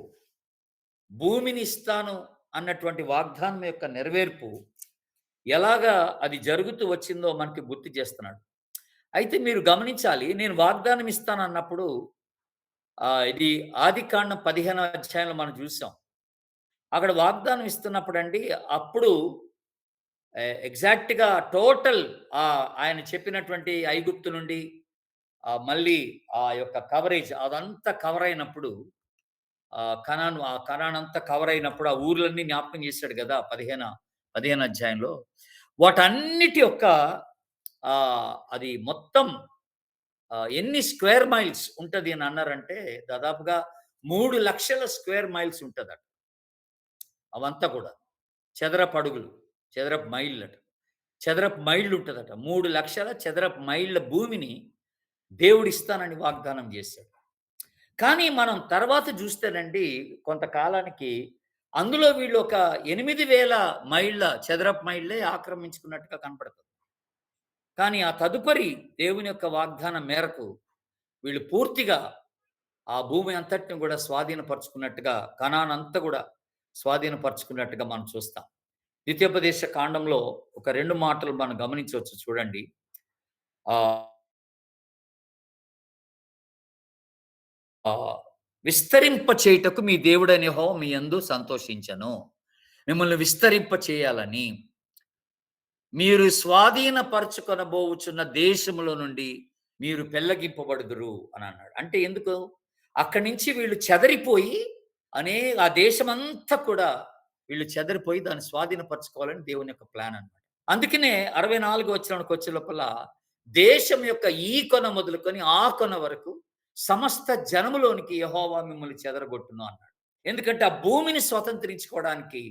భూమిని ఇస్తాను అన్నటువంటి వాగ్దానం యొక్క నెరవేర్పు ఎలాగా అది జరుగుతూ వచ్చిందో మనకి గుర్తు చేస్తున్నాడు. అయితే మీరు గమనించాలి, నేను వాగ్దానం ఇస్తాను అన్నప్పుడు ఇది ఆదికాండం 15వ అధ్యాయంలో మనం చూసాం. అక్కడ వాగ్దానం ఇస్తున్నప్పుడండి, అప్పుడు ఎగ్జాక్ట్‌గా టోటల్ ఆయన చెప్పినటువంటి ఐగుప్తు నుండి మళ్ళీ ఆ యొక్క కవరేజ్ అదంతా కవర్ అయినప్పుడు, కనాన్ అంతా కవర్ అయినప్పుడు ఆ ఊర్లన్నీ జ్ఞాపకం చేశాడు కదా 15 అధ్యాయంలో. వాటన్నిటి యొక్క అది మొత్తం ఎన్ని స్క్వేర్ మైల్స్ ఉంటది అని అన్నారంటే, దాదాపుగా 3,00,000 స్క్వేర్ మైల్స్ ఉంటదట. అవంతా కూడా చదరపు అడుగులు, చదరపు మైళ్ళట. చదరపు మైళ్ళు ఉంటదట. 3,00,000 చదరపు మైళ్ళ భూమిని దేవుడిస్తానని వాగ్దానం చేశాడు. కానీ మనం తర్వాత చూస్తేనండి, కొంతకాలానికి అందులో వీళ్ళు ఒక 8,000 మైళ్ళ చదరపు మైళ్ళే ఆక్రమించుకున్నట్టుగా కనపడుతుంది. కానీ ఆ తదుపరి దేవుని యొక్క వాగ్దానం మేరకు వీళ్ళు పూర్తిగా ఆ భూమి అంతటిని కూడా స్వాధీనపరుచుకున్నట్టుగా, కనాన్ అంతా కూడా స్వాధీనపరుచుకున్నట్టుగా మనం చూస్తాం. ద్వితీయోపదేశ కాండంలో ఒక 2 మాటలు మనం గమనించవచ్చు చూడండి. విస్తరింప చేయుటకు మీ దేవుడైన యెహోవా మీ యందు సంతోషించెను. మిమ్మల్ని విస్తరింప చేయాలని, మీరు స్వాధీనపరచుకొనబోవుచున్న దేశములో నుండి మీరు పెళ్లగింపబడుదురు అని అన్నాడు. అంటే ఎందుకు? అక్కడి నుంచి వీళ్ళు చెదరిపోయి ఆ దేశమంతా కూడా వీళ్ళు చెదరిపోయి దాన్ని స్వాధీనపరచుకోవాలని దేవుని యొక్క ప్లాన్ అన్నమాట. అందుకనే 64 వచనానికి వచ్చే లోపల, దేశం యొక్క ఈ కొన మొదలుకొని ఆ కొన వరకు సమస్త జనములోనికి యెహోవా మిమ్మల్ని చెదరగొట్టును అన్నాడు. ఎందుకంటే ఆ భూమిని స్వతంత్రించుకోవడానికి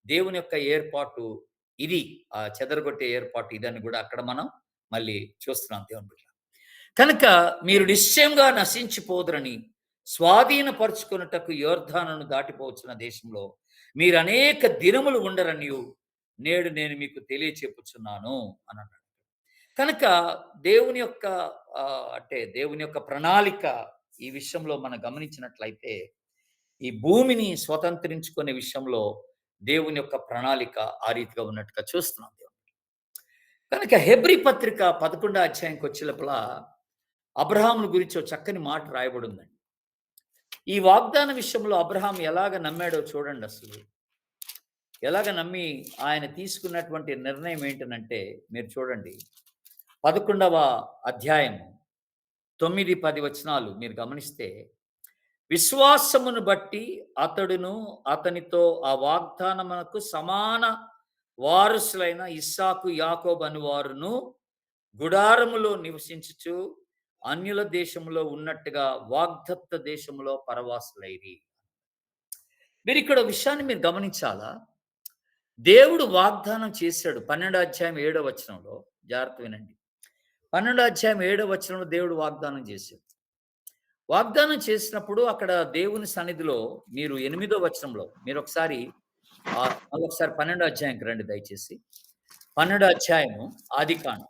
దేవుని యొక్క ఏర్పాటు ఇది. ఆ చెదరగొట్టే ఏర్పాటు ఇదని కూడా అక్కడ మనం మళ్ళీ చూస్తున్నాం దేవుని బిడ్డ. కనుక మీరు నిశ్చయంగా నశించిపోదురని, స్వాధీనపరుచుకున్నటకు యొర్దానును దాటిపోవచ్చున్న దేశంలో మీరు అనేక దినములు ఉండరనియు నేడు నేను మీకు తెలియచెప్పుచున్నాను అని అన్నాడు. కనుక దేవుని యొక్క అంటే దేవుని యొక్క ప్రణాళిక ఈ విషయంలో మనం గమనించినట్లయితే, ఈ భూమిని స్వతంత్రించుకునే విషయంలో దేవుని యొక్క ప్రణాళిక ఆ రీతిగా ఉన్నట్టుగా చూస్తున్నాం. కనుక హెబ్రీ పత్రిక 11 అధ్యాయంకి వచ్చే లోపల అబ్రహామును గురించి ఒక చక్కని మాట రాయబడి ఉందండి. ఈ వాగ్దాన విషయంలో అబ్రహాం ఎలాగ నమ్మాడో చూడండి అసలు. ఎలాగ నమ్మి ఆయన తీసుకున్నటువంటి నిర్ణయం ఏంటనంటే మీరు చూడండి. 11వ అధ్యాయం 9, 10 వచనాలు మీరు గమనిస్తే, విశ్వాసమును బట్టి అతడును అతనితో ఆ వాగ్దానమునకు సమాన వారసులైన ఇస్సాకు, యాకోబు అనువారును గుడారములో నివసించుచు అన్యుల దేశంలో ఉన్నట్టుగా వాగ్దత్త దేశంలో పరవాసులైరి. మీరిక్కడ విషయాన్ని మీరు గమనించాలా? దేవుడు వాగ్దానం చేశాడు. 12 అధ్యాయం 7వ వచనంలో జాగ్రత్త వినండి. 12 అధ్యాయం 7వ వచనంలో దేవుడు వాగ్దానం చేశాడు. వాగ్దానం చేసినప్పుడు అక్కడ దేవుని సన్నిధిలో మీరు 8వ వచనంలో మీరొకసారి మళ్ళొకసారి 12 అధ్యాయంకి రండి దయచేసి. 12 అధ్యాయము ఆదికాండం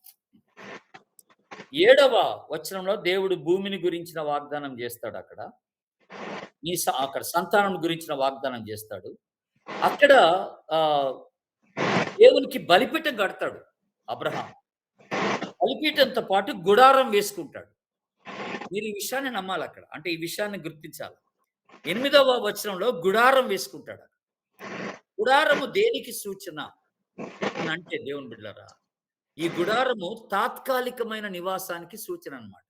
7వ వచనంలో దేవుడు భూమిని గురించిన వాగ్దానం చేస్తాడు అక్కడ. అక్కడ సంతానం గురించిన వాగ్దానం చేస్తాడు. అక్కడ దేవునికి బలిపీఠం కడతాడు అబ్రహాం. బలిపీఠంతో పాటు గుడారం వేసుకుంటాడు. మీరు ఈ విషయాన్ని నమ్మాలక్కడ. అంటే ఈ విషయాన్ని గుర్తించాలి. 8వ వచనంలో గుడారం వేసుకుంటాడు. గుడారము దేనికి సూచన అనంటే దేవుని బిడ్డలారా, ఈ గుడారము తాత్కాలికమైన నివాసానికి సూచన అన్నమాట.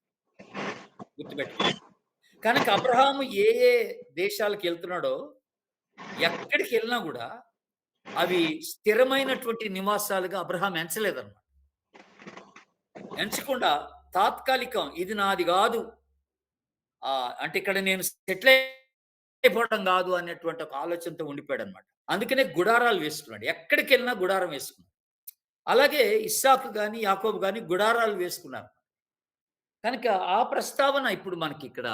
గుర్తుపెట్టుకోండి. కనుక అబ్రహాము ఏ దేశాలకు వెళ్తున్నాడో, ఎక్కడికి వెళ్ళినా కూడా అవి స్థిరమైనటువంటి నివాసాలుగా అబ్రహాం ఎంచలేదన్నమాట. ఎంచకుండా తాత్కాలికం, ఇది నాది కాదు, అంటే ఇక్కడ నేను సెటిల్ అయిపోవడం కాదు అనేటువంటి ఒక ఆలోచనతో ఉండిపోయాడు అనమాట. అందుకనే గుడారాలు వేసుకున్నాడు. ఎక్కడికి వెళ్ళినా గుడారం వేసుకున్నాడు. అలాగే ఇస్సాకు గాని, యాకోబు గాని గుడారాలు వేసుకున్నారు. కనుక ఆ ప్రస్తావన ఇప్పుడు మనకి ఇక్కడ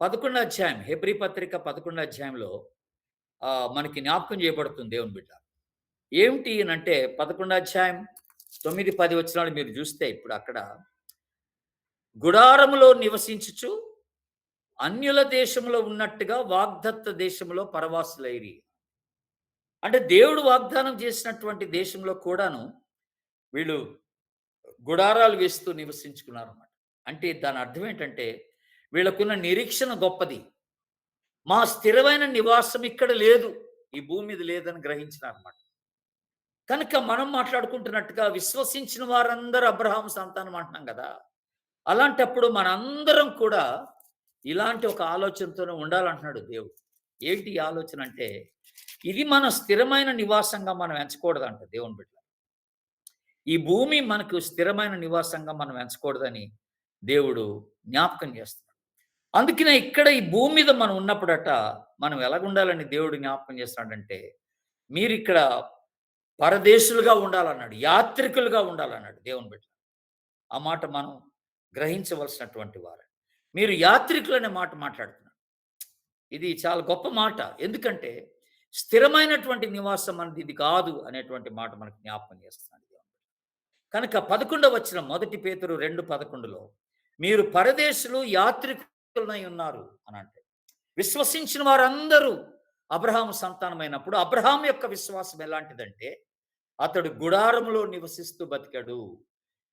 11 అధ్యాయం, హెబ్రీ పత్రిక 11 అధ్యాయంలో మనకి జ్ఞాపకం చేయబడుతుంది దేవుని బిడ్డ. ఏమిటి అనంటే 11 అధ్యాయం 9, 10 వచనాలు మీరు చూస్తే ఇప్పుడు అక్కడ గుడారములో నివసించుచు అన్యుల దేశంలో ఉన్నట్టుగా వాగ్దత్త దేశంలో పరవాసులైరి. అంటే దేవుడు వాగ్దానం చేసినటువంటి దేశంలో కూడాను వీళ్ళు గుడారాలు వేస్తూ నివసించుకున్నారన్నమాట. అంటే దాని అర్థం ఏంటంటే వీళ్ళకున్న నిరీక్షణ గొప్పది. మా స్థిరమైన నివాసం ఇక్కడ లేదు, ఈ భూమి మీద లేదని గ్రహించినారన్నమాట. కనుక మనం మాట్లాడుకుంటున్నట్టుగా విశ్వసించిన వారందరూ అబ్రహాము సంతానం అంటున్నాం కదా. అలాంటప్పుడు మనందరం కూడా ఇలాంటి ఒక ఆలోచనతోనే ఉండాలంటున్నాడు దేవుడు. ఏంటి ఈ ఆలోచన అంటే, ఇది మన స్థిరమైన నివాసంగా మనం ఎంచకూడదంట దేవుని బిడ్డ. ఈ భూమి మనకు స్థిరమైన నివాసంగా మనం ఎంచకూడదని దేవుడు జ్ఞాపకం చేస్తున్నాడు. అందుకనే ఇక్కడ ఈ భూమి మీద మనం ఉన్నప్పుడట మనం ఎలాగుండాలని దేవుడు జ్ఞాపకం చేస్తున్నాడంటే, మీరిక్కడ పరదేశులుగా ఉండాలన్నాడు, యాత్రికులుగా ఉండాలన్నాడు దేవుని బిడ్డ. ఆ మాట మనం గ్రహించవలసినటువంటి వారు. మీరు యాత్రికులు అనే మాట మాట్లాడుతున్నారు. ఇది చాలా గొప్ప మాట. ఎందుకంటే స్థిరమైనటువంటి నివాసం అనేది ఇది కాదు అనేటువంటి మాట మనకు జ్ఞాపకం చేస్తున్నాడు. కనుక 11వ వచనం 1 పేతురు 2:11లో మీరు పరదేశులు యాత్రికులై ఉన్నారు అని అంటే, విశ్వసించిన వారందరూ అబ్రహాము సంతానమైనప్పుడు అబ్రహాం యొక్క విశ్వాసం ఎలాంటిదంటే అతడు గుడారములో నివసిస్తూ బతికాడు.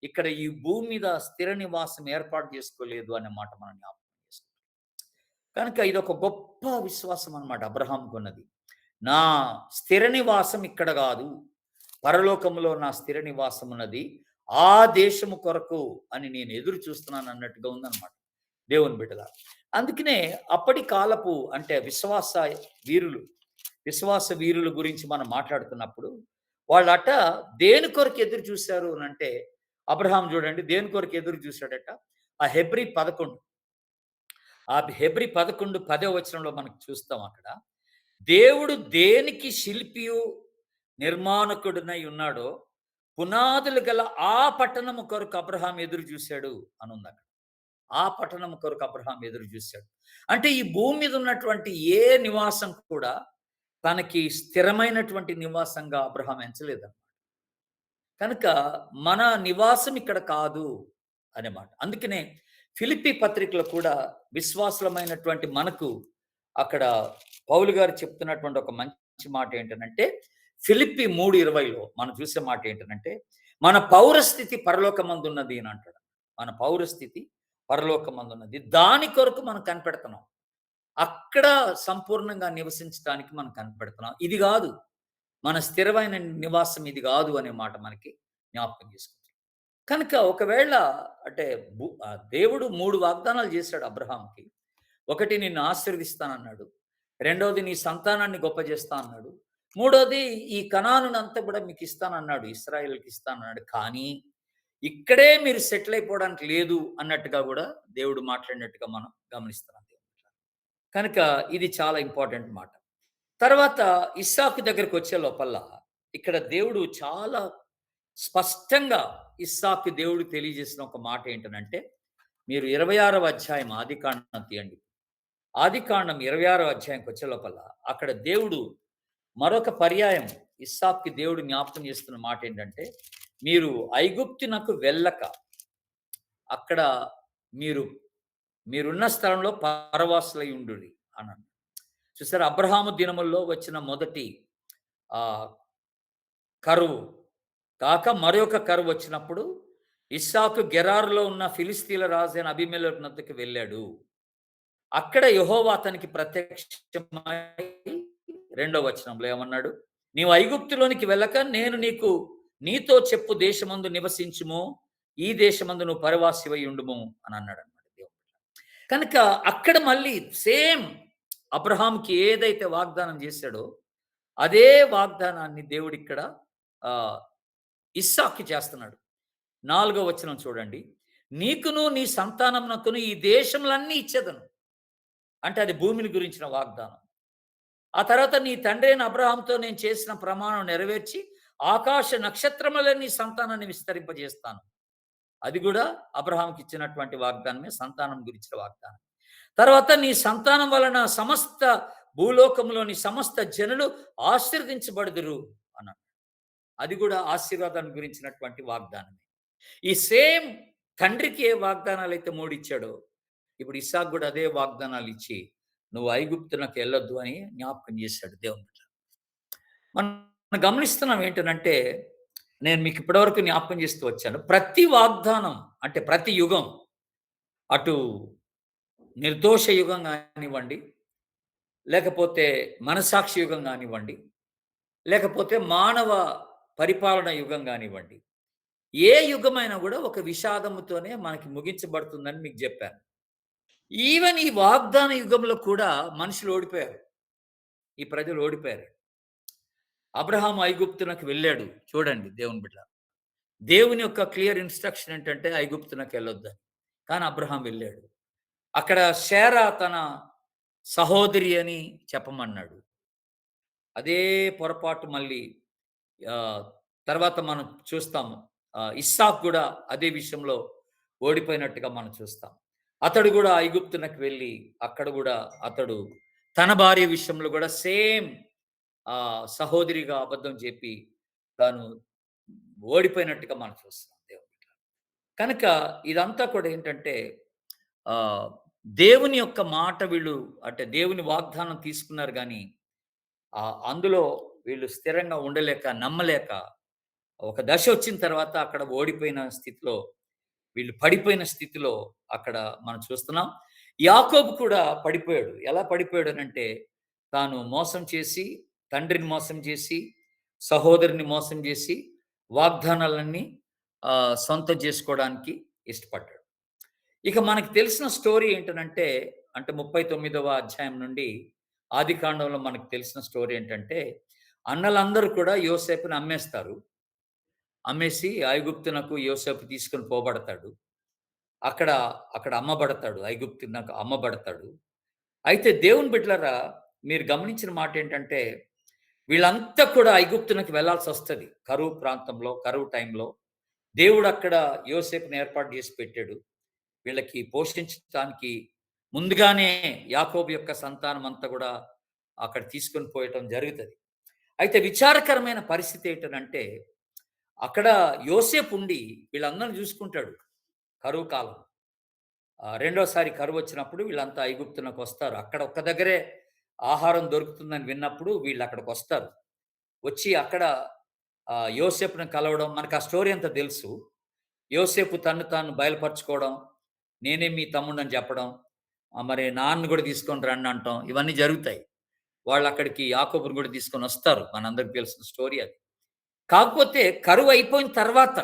ఇక్కడ ఈ భూమి మీద స్థిర నివాసం ఏర్పాటు చేసుకోలేదు అనే మాట మనం జ్ఞాపకం చేసుకోవాలి. కనుక ఇది ఒక గొప్ప విశ్వాసం అన్నమాట అబ్రహాంకు ఉన్నది. నా స్థిర నివాసం ఇక్కడ కాదు, పరలోకములో నా స్థిర నివాసం ఉన్నది, ఆ దేశము కొరకు అని నేను ఎదురు చూస్తున్నాను అన్నట్టుగా ఉందన్నమాట దేవుని బిడ్డల. అందుకనే అప్పటి కాలపు అంటే విశ్వాస వీరుల గురించి మనం మాట్లాడుతున్నప్పుడు వాళ్ళట దేని కొరకు ఎదురు చూశారు అని అంటే, అబ్రహాం చూడండి దేని కొరకు ఎదురు చూశాడట. ఆ హెబ్రీ 11 10వ వచనంలో మనకు చూస్తాం అక్కడ, దేవుడు దేనికి శిల్పియు నిర్మాణకుడునై ఉన్నాడో పునాదులు గల ఆ పట్టణము కొరకు అబ్రహాం ఎదురు చూశాడు అని ఉంది అక్కడ. ఆ పట్టణం కొరకు అబ్రహాం ఎదురు చూశాడు. అంటే ఈ భూమి మీద ఉన్నటువంటి ఏ నివాసం కూడా తనకి స్థిరమైనటువంటి నివాసంగా అబ్రహాం ఎంచలేదన్నమాట. కనుక మన నివాసం ఇక్కడ కాదు అనే మాట. అందుకనే ఫిలిప్పీ పత్రికలో కూడా విశ్వాసులమైనటువంటి మనకు అక్కడ పౌలు గారు చెప్తున్నటువంటి ఒక మంచి మాట ఏంటనంటే, ఫిలిప్పి 3:20లో మనం చూసే మాట ఏంటనంటే, మన పౌరస్థితి పరలోకమందున్నది అని అంటాడు. మన పౌరస్థితి పరలోకమందున్నది. దాని కొరకు మనం కనిపెడుతున్నాం. అక్కడ సంపూర్ణంగా నివసించడానికి మనం కనిపెడుతున్నాం. ఇది గాదు. మన స్థిరమైన నివాసం ఇది గాదు అనే మాట మనకి జ్ఞాపకం చేసుకుంటుంది. కనుక ఒకవేళ అంటే దేవుడు 3 వాగ్దానాలు చేశాడు అబ్రహాంకి. ఒకటి నిన్ను ఆశీర్వదిస్తానన్నాడు. రెండోది నీ సంతానాన్ని గొప్ప చేస్తా అన్నాడు. మూడోది ఈ కనానునంతా కూడా మీకు ఇస్తానన్నాడు. ఇశ్రాయేలుకి ఇస్తానన్నాడు. కానీ ఇక్కడే మీరు సెటిల్ అయిపోవడానికి లేదు అన్నట్టుగా కూడా దేవుడు మాట్లాడినట్టుగా మనం గమనిస్తున్నాం. కనుక ఇది చాలా ఇంపార్టెంట్ మాట. తర్వాత ఇస్సాకు దగ్గరికొచ్చే లోపల ఇక్కడ దేవుడు చాలా స్పష్టంగా ఇస్సాకు దేవుడు తెలియజేసిన ఒక మాట ఏంటనంటే, మీరు 26వ అధ్యాయం ఆదికాండం తీయండి. ఆదికాండం 26వ అధ్యాయంకొచ్చే లోపల అక్కడ దేవుడు మరొక పర్యాయం ఇస్సాకుకి దేవుడు జ్ఞాపకం చేస్తున్న మాట ఏంటంటే, మీరు ఐగుప్తునకు వెళ్ళక అక్కడ మీరు మీరున్న స్థలంలో పరవాసులై ఉండుడి అన్నాడు. చూసారా అబ్రహాము దినముల్లో వచ్చిన మొదటి ఆహ్, కరువు కాక మరొక కరువు వచ్చినప్పుడు ఇస్సాకు గెరారులో ఉన్న ఫిలిస్తీన్ల రాజైన అబీమెలెకు నద్దకు వెళ్ళాడు. అక్కడ యెహోవా అతనికి ప్రత్యక్షమై రెండో వచనంలో ఏమన్నాడు? నీవు ఐగుప్తులోనికి వెళ్ళక నేను నీతో చెప్పు దేశమందు నివసించుము. ఈ దేశమందు నువ్వు పరవాసివై ఉండుము అని అన్నాడన్నమాట దేవుడు. కనుక అక్కడ మళ్ళీ సేమ్ అబ్రహాంకి ఏదైతే వాగ్దానం చేశాడో అదే వాగ్దానాన్ని దేవుడిక్కడ ఆహ్, ఇస్సాకుకి చేస్తున్నాడు. 4 వచనం చూడండి. నీకును నీ సంతానమునకును ఈ దేశములన్నీ ఇచ్చేదను. అంటే అది భూమిని గురించిన వాగ్దానం. ఆ తర్వాత నీ తండ్రైన అబ్రహాముతో నేను చేసిన ప్రమాణం నెరవేర్చి ఆకాశ నక్షత్రములే నీ సంతానాన్ని విస్తరింపజేస్తాను. అది కూడా అబ్రహాముకి ఇచ్చినటువంటి వాగ్దానమే సంతానం గురించిన వాగ్దానం. తర్వాత నీ సంతానం వలన సమస్త భూలోకంలోని సమస్త జనులు ఆశీర్వదించబడుదురు అన్నాడు. అది కూడా ఆశీర్వాదాన్ని గురించినటువంటి వాగ్దానమే. ఈ సేమ్ తండ్రికి ఏ వాగ్దానాలైతే 3 ఇచ్చాడో, ఇప్పుడు ఇస్సాకు కూడా అదే వాగ్దానాలు ఇచ్చి, నువ్వు ఐగుప్తునకు వెళ్ళొద్దు అని జ్ఞాపకం చేశాడు దేవుడు. మనం గమనిస్తున్నాం ఏంటనంటే, నేను మీకు ఇప్పటివరకు జ్ఞాపకం చేస్తూ వచ్చాను. ప్రతి వాగ్దానం అంటే ప్రతి యుగం, అటు నిర్దోష యుగం గానివ్వండి, లేకపోతే మనసాక్షి యుగం గానివ్వండి, లేకపోతే మానవ పరిపాలన యుగం గానివ్వండి. ఏ యుగమైనా గూడా ఒక విషాదముతోనే మనకి ముగించబడుతుందని మీకు జెప్పాను. ఈవెన్ ఈ వాగ్దాన యుగంలో కూడా మనుషులు ఓడిపోయారు. ఈ ప్రజలు ఓడిపోయారు. అబ్రహాము ఐగుప్తునకు వెళ్ళాడు. చూడండి దేవుని బిడ్డ. దేవుని యొక్క క్లియర్ ఇన్‌స్ట్రక్షన్ ఏంటంటే ఐగుప్తునకెళ్ళొద్దని. కానీ అబ్రహాం వెళ్ళాడు. అక్కడ షేరా తన సహోదరి అని చెప్పమన్నాడు. అదే పొరపాటు మళ్ళీ ఆహ్, తర్వాత మనం చూస్తాము. ఇస్సాకు గూడా అదే విషయంలో ఓడిపోయినట్టుగా మనం చూస్తాం. అతడు గూడా ఐగుప్తునకు వెళ్ళి అక్కడ గూడా అతడు తన భార్య విషయంలో గూడా సేమ్ సహోదరిగా అబద్ధం చెప్పి తాను ఓడిపోయినట్టుగా మనం చూస్తున్నాం దేవుని. కనుక ఇదంతా కూడా ఏంటంటే ఆహ్, దేవుని యొక్క మాట వీళ్ళు అంటే దేవుని వాగ్దానం తీసుకున్నారు గానీ అందులో వీళ్ళు స్థిరంగా ఉండలేక, నమ్మలేక ఒక దశ వచ్చిన తర్వాత అక్కడ ఓడిపోయిన స్థితిలో, వీళ్ళు పడిపోయిన స్థితిలో అక్కడ మనం చూస్తున్నాం. యాకోబు కూడా పడిపోయాడు. ఎలా పడిపోయాడనంటే, తాను మోసం చేసి, తండ్రిని మోసం చేసి, సహోదరుని మోసం చేసి, వాగ్దానాలన్నీ సొంతం చేసుకోవడానికి ఇష్టపడ్డాడు. ఇక మనకు తెలిసిన స్టోరీ ఏంటనంటే, అంటే 39వ అధ్యాయం నుండి ఆదికాండంలో మనకు తెలిసిన స్టోరీ ఏంటంటే, అన్నలందరూ కూడా యోసేపుని అమ్మేస్తారు. అమ్మేసి ఐగుప్తునకు యోసేపు తీసుకొని పోబడతాడు. అక్కడ, అక్కడ అమ్మబడతాడు. ఐగుప్తునకు అమ్మబడతాడు. అయితే దేవుని బిడ్డలారా మీరు గమనించిన మాట ఏంటంటే, వీళ్ళంతా కూడా ఐగుప్తునకు వెళ్ళాల్సొస్తది. కరువు ప్రాంతంలో, కరువు టైంలో. దేవుడు అక్కడ యోసేపుని ఏర్పాటు చేసి పెట్టాడు. వీళ్ళకి పోషించటానికి ముందుగానే యాకోబు యొక్క సంతానం అంతా కూడా అక్కడ తీసుకొని పోయటం జరుగుతది. అయితే విచారకరమైన పరిస్థితి ఏంటనంటే, అక్కడ యోసేపు ఉండి వీళ్ళందరిని చూసుకుంటాడు. కరువు కాలం. రెండోసారి కరువొచ్చినప్పుడు వీళ్ళంతా ఐగుప్తునకొస్తారు. అక్కడ ఒక్క దగ్గరే ఆహారం దొరుకుతుందని విన్నప్పుడు వీళ్ళక్కడికొస్తారు. వచ్చి అక్కడ యోసేపుని కలవడం మనకు ఆ స్టోరీ అంతా తెలుసు. యోసేపు తన్ను తాను బయలుపరుచుకోవడం, నేనే మీ తమ్ముడినని చెప్పడం, మరి నాన్నని గూడా తీసుకొని రండి అనటం, ఇవన్నీ జరుగుతాయి. వాళ్ళక్కడికి యాకోబుని గూడా తీసుకొనొస్తారు. మనందరికి తెలిసిన స్టోరీ అది. కాకపోతే కరువయిపోయిన తర్వాత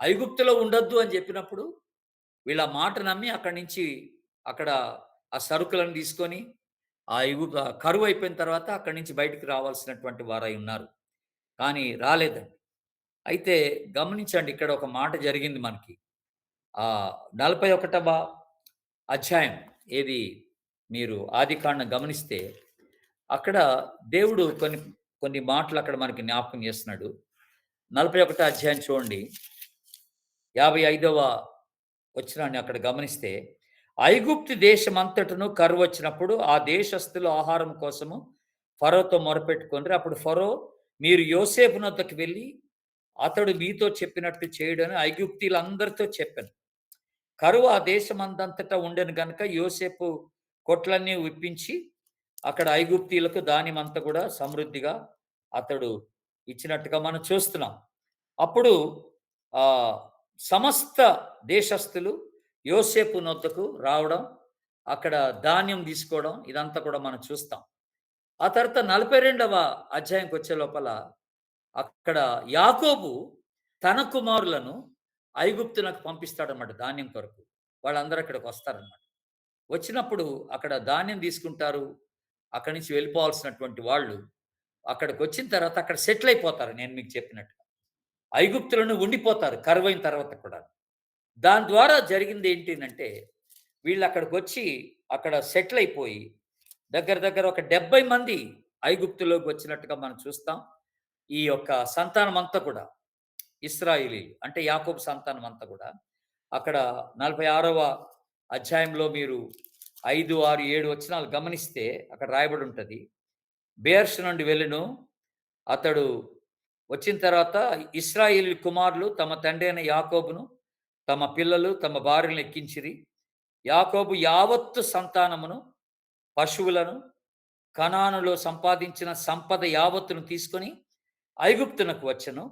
ఐగుప్తులో ఉండొద్దు అని జెప్పినప్పుడు, వీళ్ళ మాట నమ్మి అక్కడి నుంచి అక్కడ ఆ సరుకులను తీసుకొని, కరువయిపోయిన తర్వాత అక్కడి నుంచి బయటికి రావాల్సినటువంటి వారై ఉన్నారు. కానీ రాలేదండి. అయితే గమనించండి ఇక్కడ ఒక మాట జరిగింది మనకి. 41వ అధ్యాయం ఏది మీరు ఆదికాండం గమనిస్తే, అక్కడ దేవుడు కొన్ని కొన్ని మాటలు అక్కడ మనకి జ్ఞాపకం చేస్తున్నాడు. 41 అధ్యాయం చూడండి. 55వ వచనాన్ని అక్కడ గమనిస్తే, ఐగుప్తు దేశమంతటను కరువొచ్చినప్పుడు ఆ దేశస్థులు ఆహారం కోసము ఫరోతో మొరపెట్టుకొనిరి. అప్పుడు ఫరో, మీరు యోసేపునొద్దకు వెళ్లి అతడు మీతో చెప్పినట్టు చేయుడని ఐగుప్తీయులందరితో చెప్పాను. కరువు ఆ దేశమందంతటా ఉండెను గనుక యోసేపు కొట్లన్నీ విప్పించి అక్కడ ఐగుప్తీయులకు ధాన్యమంతా కూడా సమృద్ధిగా అతడు ఇచ్చినట్టుగా మనం చూస్తున్నాం. అప్పుడు ఆహ్, సమస్త దేశస్థులు యోసేపు నొద్దకు రావడం, అక్కడ ధాన్యం తీసుకోవడం ఇదంతా కూడా మనం చూస్తాం. ఆ తర్వాత 42వ అధ్యాయంకొచ్చే లోపల అక్కడ యాకోబు తన కుమారులను ఐగుప్తునకు పంపిస్తాడన్నమాట ధాన్యం కొరకు. వాళ్ళందరూ అక్కడికొస్తారన్నమాట. వచ్చినప్పుడు అక్కడ ధాన్యం తీసుకుంటారు. అక్కడి నుంచి వెళ్ళిపోవాల్సినటువంటి వాళ్ళు అక్కడికొచ్చిన తర్వాత అక్కడ సెటిల్ అయిపోతారు నేను మీకు చెప్పినట్టుగా. ఐగుప్తులోనే ఉండిపోతారు కరువైన తర్వాత కూడా. దాని ద్వారా జరిగింది ఏంటినంటే, వీళ్ళక్కడికొచ్చి అక్కడ సెటిల్ అయిపోయి దగ్గర దగ్గర ఒక 70 మంది ఐగుప్తులోకి వచ్చినట్టుగా మనం చూస్తాం. ఈ యొక్క సంతానమంతా కూడా ఇశ్రాయేలీయులు అంటే యాకోబు సంతానమంతా కూడా అక్కడ 46వ అధ్యాయంలో మీరు 5, 6, 7 వచనాలు గమనిస్తే అక్కడ రాయబడి ఉంటది. బెయేర్షు నుండి వెళ్ళెను. అతడు వచ్చిన తర్వాత ఇశ్రాయేలు కుమారులు తమ తండ్రి అయిన యాకోబును, తమ పిల్లలు, తమ భార్యలను ఎక్కించిరి. యాకోబు యావత్తు సంతానమును, పశువులను, కనానులో సంపాదించిన సంపద యావత్తును తీసుకొని ఐగుప్తునకు వచ్చెను.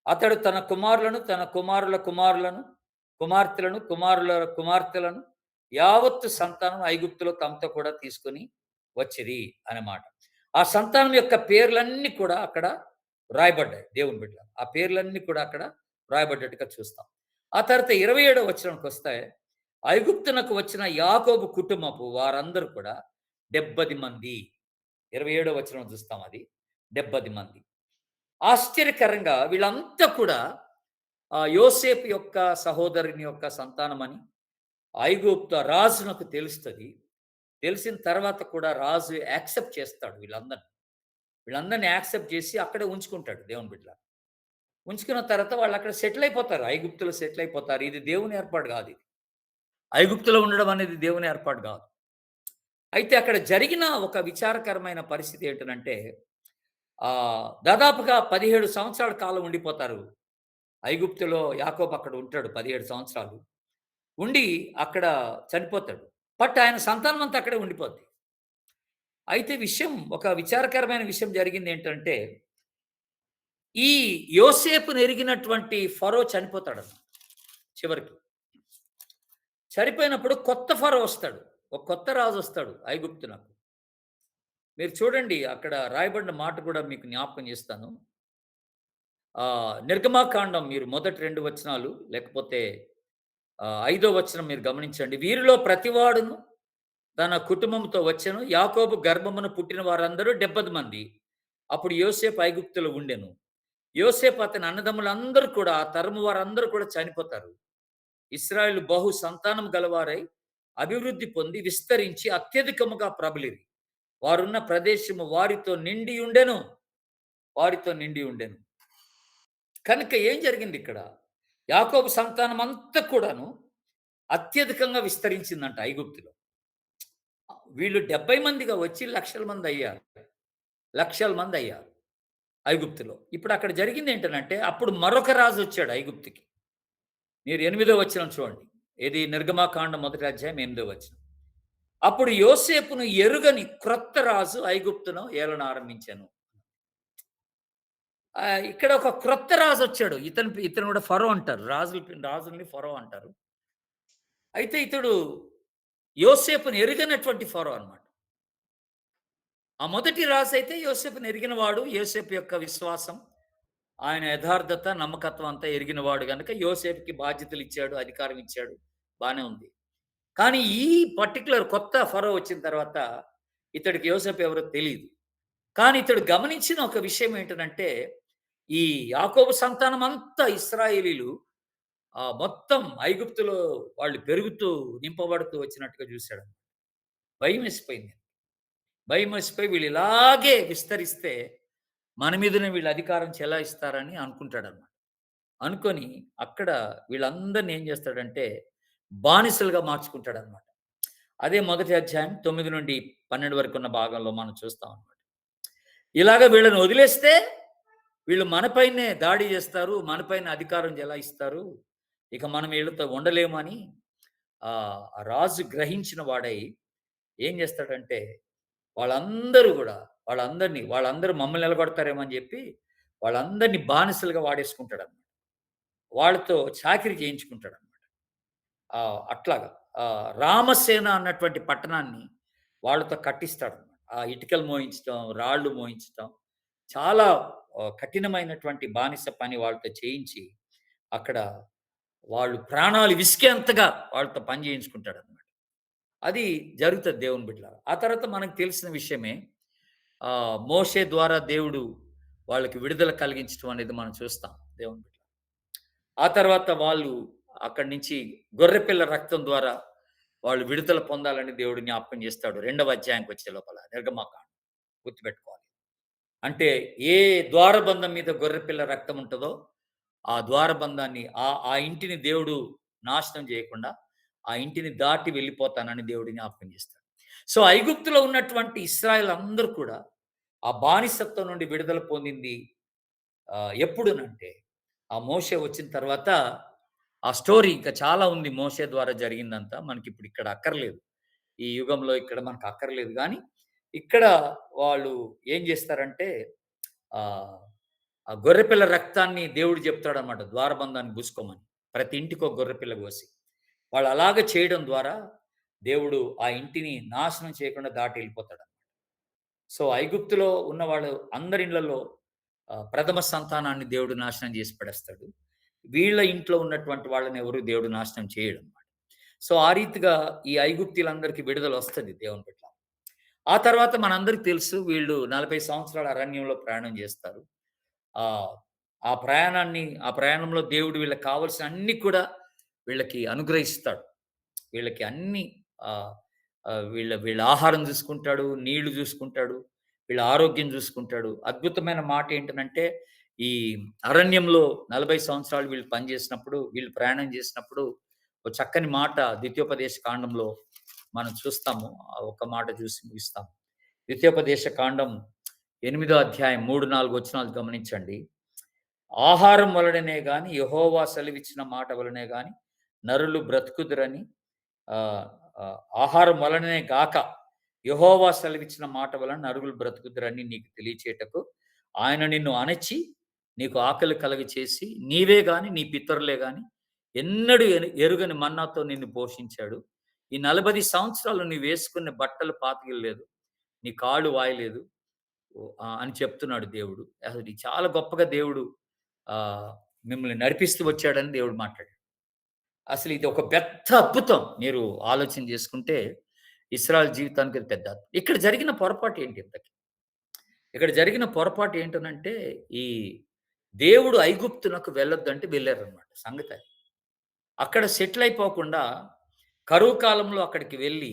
అతడు తన కుమారులను, తన కుమారుల కుమారులను, కుమార్తెలను, కుమారుల కుమార్తెలను యావత్తు సంతానం ఐగుప్తులో తమతో కూడా తీసుకొని వచ్చిరి అన్నమాట. ఆ సంతానం యొక్క పేర్లన్నీ కూడా అక్కడ రాయబడ్డాయి దేవుని బిడ్డలారా. ఆ పేర్లన్నీ కూడా అక్కడ రాయబడ్డట్టుగా చూస్తాం. ఆ తర్వాత 27వ వచనంకొస్తే, ఐగుప్తునకు వచ్చిన యాకోబు కుటుంబపు వారందరూ కూడా 70 మంది. 27వ వచనం చూస్తాం అది. 70 మంది. ఆశ్చర్యకరంగా వీళ్ళంతా కూడా యోసేపు యొక్క సహోదరుని యొక్క సంతానమని ఐగుప్తు రాజునకు తెలుస్తది. తెలిసిన తర్వాత కూడా రాజు యాక్సెప్ట్ చేస్తాడు వీళ్ళందరిని. వీళ్ళందరిని యాక్సెప్ట్ చేసి అక్కడే ఉంచుకుంటాడు దేవుని బిడ్డలారా. ఉంచుకున్న తర్వాత వాళ్ళక్కడ సెటిల్ అయిపోతారు. ఐగుప్తులో సెటిల్ అయిపోతారు. ఇది దేవుని ఏర్పాటు కాదు ఇది. ఐగుప్తులో ఉండడం అనేది దేవుని ఏర్పాటు కాదు. అయితే అక్కడ జరిగిన ఒక విచారకరమైన పరిస్థితి ఏంటనంటే, దాదాపుగా 17 సంవత్సరాల కాలం ఉండిపోతారు. ఐగుప్తులో యాకోబు అక్కడ ఉంటాడు 17 సంవత్సరాలు. ఉండి అక్కడ చనిపోతాడు. బట్ ఆయన సంతానం అంతా అక్కడే ఉండిపోద్ది. అయితే ఒక విచారకరమైన విషయం జరిగిందేంటంటే, ఈ యోసేపుని ఎరిగినటువంటి ఫరో చనిపోతాడన్నమాట చివరికి. చనిపోయినప్పుడు కొత్త ఫరో వస్తాడు. ఒక కొత్త రాజు వస్తాడు ఐగుప్తునకు. మీరు చూడండి అక్కడ రాయబడిన మాట కూడా మీకు జ్ఞాపకం చేస్తాను. నిర్గమాకాండం మీరు మొదటి 2 వచనాలు లేకపోతే 5వ వచనం మీరు గమనించండి. వీరిలో ప్రతివాడును తన కుటుంబంతో వచ్చెను. యాకోబు గర్భమున పుట్టిన వారందరూ 70 మంది. అప్పుడు యోసేపు ఐగుప్తులో ఉండెను. యోసేపు అతని అన్నదమ్ములందరూ కూడా ఆ తరము వారందరూ కూడా చనిపోతారు. ఇశ్రాయేలు బహు సంతానం గలవారై అభివృద్ధి పొంది విస్తరించి అత్యధికముగా ప్రబలిరి. వారున్న ప్రదేశము వారితో నిండి ఉండెను. వారితో నిండి ఉండెను. కనుక ఏం జరిగింది ఇక్కడ? యాకోబు సంతానం అంతా కూడాను అత్యధికంగా విస్తరించిందంట ఐగుప్తులో. వీళ్ళు 70 మందిగా వచ్చి లక్షల మంది అయ్యారు. లక్షల మంది అయ్యారు ఐగుప్తులో. ఇప్పుడు అక్కడ జరిగింది ఏంటనంటే, అప్పుడు మరొక రాజు వచ్చాడు ఐగుప్తుకి. మీరు 8వ వచనం చూడండి. ఏది నిర్గమాకాండం మొదటి అధ్యాయం 8వ వచనం. అప్పుడు యోసేపును ఎరుగని క్రొత్త రాజు ఐగుప్తును ఏలన ఆరంభించాను. ఇక్కడ ఒక క్రొత్త రాజొచ్చాడు. ఇతను కూడా ఫరో అంటారు. రాజుల్ని ఫరో అంటారు. అయితే ఇతడు యోసేపుని ఎరుగనటువంటి ఫరో అన్నమాట. ఆ మొదటి రాజైతే యోసేపుని ఎరిగినవాడు. యోసేపు యొక్క విశ్వాసం, ఆయన యథార్థత, నమ్మకత్వం అంతా ఎరిగినవాడు గనుక యోసేపుకి బాధ్యతలిచ్చాడు, అధికారం ఇచ్చాడు. బానే ఉంది. కానీ ఈ పర్టిక్యులర్ కొత్త ఫరో వచ్చిన తర్వాత ఇతడికి యోసేపు ఎవరో తెలీదు. కానీ ఇతడు గమనించిన ఒక విషయం ఏంటనంటే, ఈ యాకోబు సంతానం అంతా ఇశ్రాయేలీయులు మొత్తం ఐగుప్తులో వాళ్ళు పెరుగుతూ, నింపబడుతూ వచ్చినట్టుగా చూసాడు. భయమేసిపోయింది. భయమేసిపోయి వీళ్ళు ఇలాగే విస్తరిస్తే మన మీదనే వీళ్ళు అధికారం చెలాయిస్తారని అనుకుంటాడన్నమాట. అనుకోని అక్కడ వీళ్ళందరిని ఏం చేస్తాడంటే బానిసలుగా మార్చుకుంటాడన్నమాట. అదే మొదటి అధ్యాయం 9-12 వరకున్న భాగంలో మనం చూస్తాం అన్నమాట. ఇలాగ వీళ్ళని వదిలేస్తే వీళ్ళు మనపైనే దాడి చేస్తారు. మనపైన అధికారం చెలాయిస్తారు. ఇక మనం వీళ్ళతో ఉండలేము అని రాజు గ్రహించిన వాడై ఏం చేస్తాడంటే వాళ్ళందరూ గూడా వాళ్ళందరూ మమ్మల్ని నిలగొడతారేమో అని జెప్పి వాళ్ళందరిని బానిసలుగా వాడేసుకుంటాడన్నమాట. వాళ్ళతో చాకిరీ చేయించుకుంటాడన్నమాట. అట్లాగా రామసేన అన్నటువంటి పట్టణాన్ని వాళ్ళతో కట్టిస్తాడన్నమాట. ఆ ఇటుకలు మోయించటం, రాళ్ళు మోయించటం చాలా కఠినమైనటువంటి బానిస పని వాళ్ళతో చేయించి, అక్కడ వాళ్ళు ప్రాణాలు విసికేంతగా వాళ్ళతో పని చేయించుకుంటాడన్నమాట. అది జరుగుతది దేవుని బిడ్డలారా. ఆ తర్వాత మనకు తెలిసిన విషయమే. మోషే ద్వారా దేవుడు వాళ్ళకి విడుదల కలిగించడం అనేది మనం చూస్తాం దేవుని బిడ్డలారా. ఆ తర్వాత వాళ్ళు అక్కడి నుంచి గొర్రెపిల్ల రక్తం ద్వారా వాళ్ళు విడుదల పొందాలని దేవుడు జ్ఞాపకం చేస్తాడు. 2వ అధ్యాయానికి వచ్చే లోపల నిర్గమకాండం గుర్తుపెట్టుకోవాలి. అంటే ఏ ద్వారబంధం మీద గొర్రెపిల్ల రక్తం ఉంటదో, ఆ ద్వారబంధాన్ని ఆ ఇంటిని దేవుడు నాశనం చేయకుండా, ఆ ఇంటిని దాటి వెళ్ళిపోతానని దేవుడు జ్ఞాపకం చేస్తాడు. సో, ఐగుప్తులో ఉన్నటువంటి ఇశ్రాయేల్ అందరూ కూడా ఆ బానిసత్వం నుండి విడుదల పొందింది ఎప్పుడునంటే, ఆ మోషే వచ్చిన తర్వాత ఆ స్టోరీ ఇంకా చాలా ఉంది మోషే ద్వారా జరిగిందంతా. మనకిప్పుడు ఇక్కడ అక్కర్లేదు. ఈ యుగంలో ఇక్కడ మనకు అక్కర్లేదు గానీ, ఇక్కడ వాళ్ళు ఏం చేస్తారంటే ఆహ్, ఆ గొర్రెపిల్ల రక్తాన్ని దేవుడు చెప్తాడన్నమాట ద్వారబంధాన్ని బూసుకోమని. ప్రతి ఇంటికి ఒక గొర్రెపిల్ల కోసి. వాళ్ళు అలాగ చేయడం ద్వారా దేవుడు ఆ ఇంటిని నాశనం చేయకుండా దాటి వెళ్ళిపోతాడు. సో, ఐగుప్తులో ఉన్నవాళ్ళు అందరి ఇళ్ళలో ప్రథమ సంతానాన్ని దేవుడు నాశనం చేసి పడేస్తాడు. వీళ్ళ ఇంట్లో ఉన్నటువంటి వాళ్ళని ఎవరు దేవుడు నాశనం చేయడనమాట. సో, ఆ రీతిగా ఈ ఐగుప్తీయులందరికీ విడుదలొస్తది దేవుని పట్ల. ఆ తర్వాత మనందరికి తెలుసు వీళ్ళు 40 సంవత్సరాల అరణ్యంలో ప్రయాణం చేస్తారు. ఆహ్, ఆ ప్రయాణంలో దేవుడు వీళ్ళకి కావాల్సిన అన్నీ కూడా వీళ్ళకి అనుగ్రహిస్తాడు. వీళ్ళకి అన్నీ ఆహ్, ఆహ్, వీళ్ళ వీళ్ళ ఆహారం చూసుకుంటాడు, నీళ్లు చూసుకుంటాడు, వీళ్ళ ఆరోగ్యం చూసుకుంటాడు. అద్భుతమైన మాట ఏంటనంటే, ఈ అరణ్యంలో 40 సంవత్సరాలు వీళ్ళు పనిచేసినప్పుడు, వీళ్ళు ప్రయాణం చేసినప్పుడు, ఒక చక్కని మాట ద్వితీయోపదేశ కాండంలో మనం చూస్తాము. ఒక మాట చూసి ముగిస్తాం. ద్వితీయోపదేశ కాండం 8 అధ్యాయం 3, 4 వచనాలు గమనించండి. ఆహారం వలననే గాని, యెహోవా సెలవిచ్చిన మాట వలనే గాని, నరులు బ్రతుకుదురని ఆహ్, ఆహారం వలననే గాక, యెహోవా సెలవిచ్చిన మాట వలన నరులు బ్రతుకుదురని నీకు తెలియచేయుటకు, ఆయన నిన్ను అణచి, నీకు ఆకలి కలుగచేసి, నీవే గాని, నీ పితరులే గాని, ఎన్నడూ ఎరుగని మన్నాతో నిన్ను పోషించాడు. ఈ 40 సంవత్సరాలు నీవేసుకున్న బట్టలు పాతగిలలేదు. నీ కాళ్ళు వాయలేదు. అని చెప్తున్నాడు దేవుడు. అసలు ఇది చాలా గొప్పగా దేవుడు ఆహ్, మిమ్మల్ని నడిపిస్తూ వచ్చాడని దేవుడు మాట్లాడాడు. అసలు ఇది ఒక పెద్ద అద్భుతం. మీరు ఆలోచన చేసుకుంటే ఇశ్రాయేల్ జీవితానికి ఇది పెద్ద ఇక్కడ జరిగిన పొరపాటు ఏంటి ఇంతకి? ఇక్కడ జరిగిన పొరపాటు ఏంటనంటే, ఈ దేవుడు ఐగుప్తునకు వెళ్ళొద్దంటే వెళ్లారన్నమాట సంగతది. అక్కడ సెటిల్ అయిపోకుండా కరువు కాలంలో అక్కడికి వెళ్లి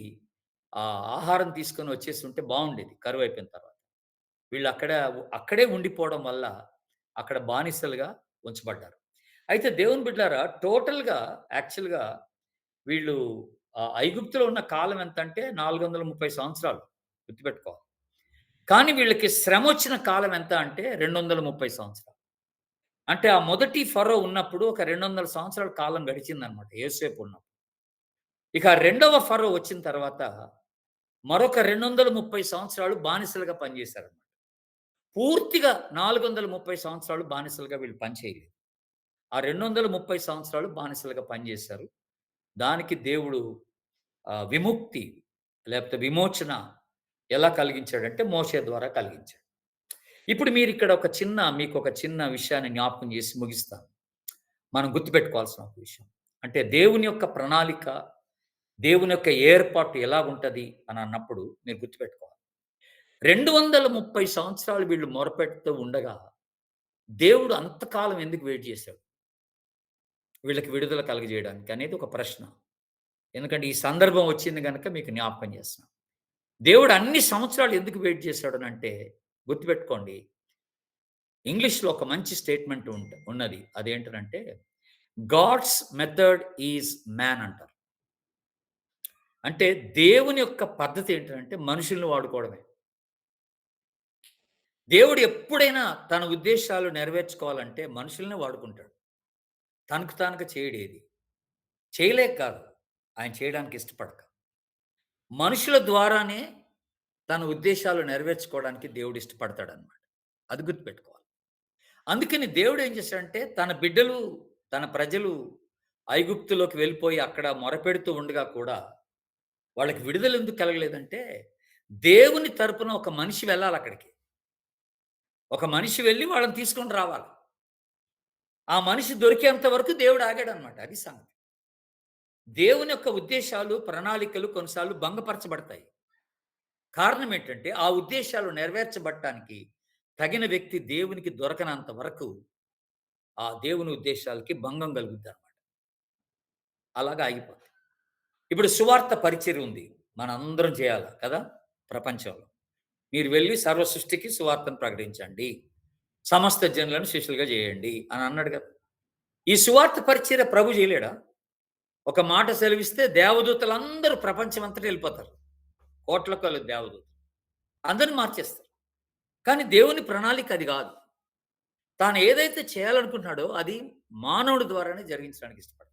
ఆహారం తీసుకొని వచ్చేసుంటే బావుండేది కరువయిపోయిన తర్వాత. వీళ్ళు అక్కడే ఉండిపోవడం వల్ల అక్కడ బానిసలుగా ఉంచబడ్డారు. అయితే దేవుని బిడ్డలారా టోటల్‌గా యాక్చువల్‌గా వీళ్ళు ఐగుప్తులో ఉన్న కాలం ఎంతంటే 430 సంవత్సరాలు గుర్తుపెట్టుకోవాలి. కానీ వీళ్ళకి శ్రమొచ్చిన కాలం ఎంత అంటే 230 సంవత్సరాలు. అంటే ఆ మొదటి ఫరో ఉన్నప్పుడు ఒక 200 సంవత్సరాల కాలం గడిచిందన్నమాట యోసేపు ఉన్నప్పుడు. ఇక రెండవ ఫరో వచ్చిన తర్వాత మరొక 230 సంవత్సరాలు బానిసలుగా పనిచేశారన్నమాట. పూర్తిగా 430 సంవత్సరాలు బానిసలుగా వీళ్ళు పని చేయలేదు. ఆ 230 సంవత్సరాలు బానిసలుగా పనిచేశారు. దానికి దేవుడు విముక్తి లేకపోతే విమోచన ఎలా కలిగించాడంటే మోషే ద్వారా కలిగించాడు. ఇప్పుడు మీరిక్కడ మీకొక చిన్న విషయాన్ని జ్ఞాపకం చేసి ముగిస్తాను. మనం గుర్తుపెట్టుకోవాల్సిన ఒక విషయం. అంటే దేవుని యొక్క ప్రణాళిక, దేవుని యొక్క ఏర్పాటు ఎలాగుంటది అని అన్నప్పుడు మీరు గుర్తుపెట్టుకోవాలి. 230 సంవత్సరాలు వీళ్ళు మొరపెడుతూ ఉండగా, దేవుడు అంతకాలం ఎందుకు వెయిట్ చేశాడు? వీళ్ళకి విడుదల కలుగజేయడానికి అనేది ఒక ప్రశ్న. ఎందుకంటే ఈ సందర్భం వచ్చింది గనక మీకు జ్ఞాపకం చేస్తున్నాను. దేవుడు అన్ని సంవత్సరాలు ఎందుకు వెయిట్ చేశాడనంటే గుర్తుపెట్టుకోండి. ఇంగ్లీష్‌లో ఒక మంచి స్టేట్మెంట్ ఉన్నది. అదేంటనంటే గాడ్స్ మెథడ్ ఈజ్ మ్యాన్ అంటారు. అంటే దేవుని యొక్క పద్ధతి ఏంటంటే మనుషుల్ని వాడుకోవడమే. దేవుడు ఎప్పుడైనా తన ఉద్దేశాలు నెరవేర్చుకోవాలంటే మనుషుల్నే వాడుకుంటాడు. తనకు తానుగా చేయడేది. చేయలేక కాదు. ఆయన చేయడానికి ఇష్టపడక. మనుషుల ద్వారానే తన ఉద్దేశాలు నెరవేర్చుకోవడానికి దేవుడు ఇష్టపడతాడనమాట. అది గుర్తుపెట్టుకోవాలి. అందుకని దేవుడు ఏం చేశాడంటే తన బిడ్డలు, తన ప్రజలు ఐగుప్తులోకి వెళ్ళిపోయి అక్కడ మొరపెడుతూ ఉండగా కూడా వాళ్ళకి విడుదల ఎందుకు కలగలేదంటే దేవుని తరపున ఒక మనిషి వెళ్ళాలక్కడికి. ఒక మనిషి వెళ్లి వాళ్ళని తీసుకొని రావాలి. ఆ మనిషి దొరికేంత వరకు దేవుడు ఆగాడనమాట. అది సంగతి. దేవుని యొక్క ఉద్దేశాలు, ప్రణాళికలు కొన్నిసార్లు భంగపరచబడతాయి. కారణం ఏంటంటే, ఆ ఉద్దేశాలు నెరవేర్చబడటానికి తగిన వ్యక్తి దేవునికి దొరకనంత వరకు, ఆ దేవుని ఉద్దేశాలకి భంగం కలుగుద్దనమాట. అలాగా ఆగిపోతాయి. ఇప్పుడు సువార్త పరిచర్య ఉంది. మనందరం చేయాల కదా! ప్రపంచంలో. మీరు వెళ్లి సర్వ సృష్టికి సువార్తను ప్రకటించండి. సమస్త జనులను శిష్యులుగా చేయండి అని అన్నాడు కదా! ఈ సువార్త పరిచర్య ప్రభు చేయలేడా? ఒక మాట సెలవిస్తే దేవదూతలందరూ ప్రపంచమంతటా వెళ్ళిపోతారు. కోట్ల కొలది దేవదూతలు. అందరిని మార్చేస్తారు. కానీ దేవుని ప్రణాళిక అది గాదు. తాను ఏదైతే చేయాలనుకుంటున్నాడో అది మానవుడి ద్వారానే జరిగించడానికి ఇష్టపడతాడు.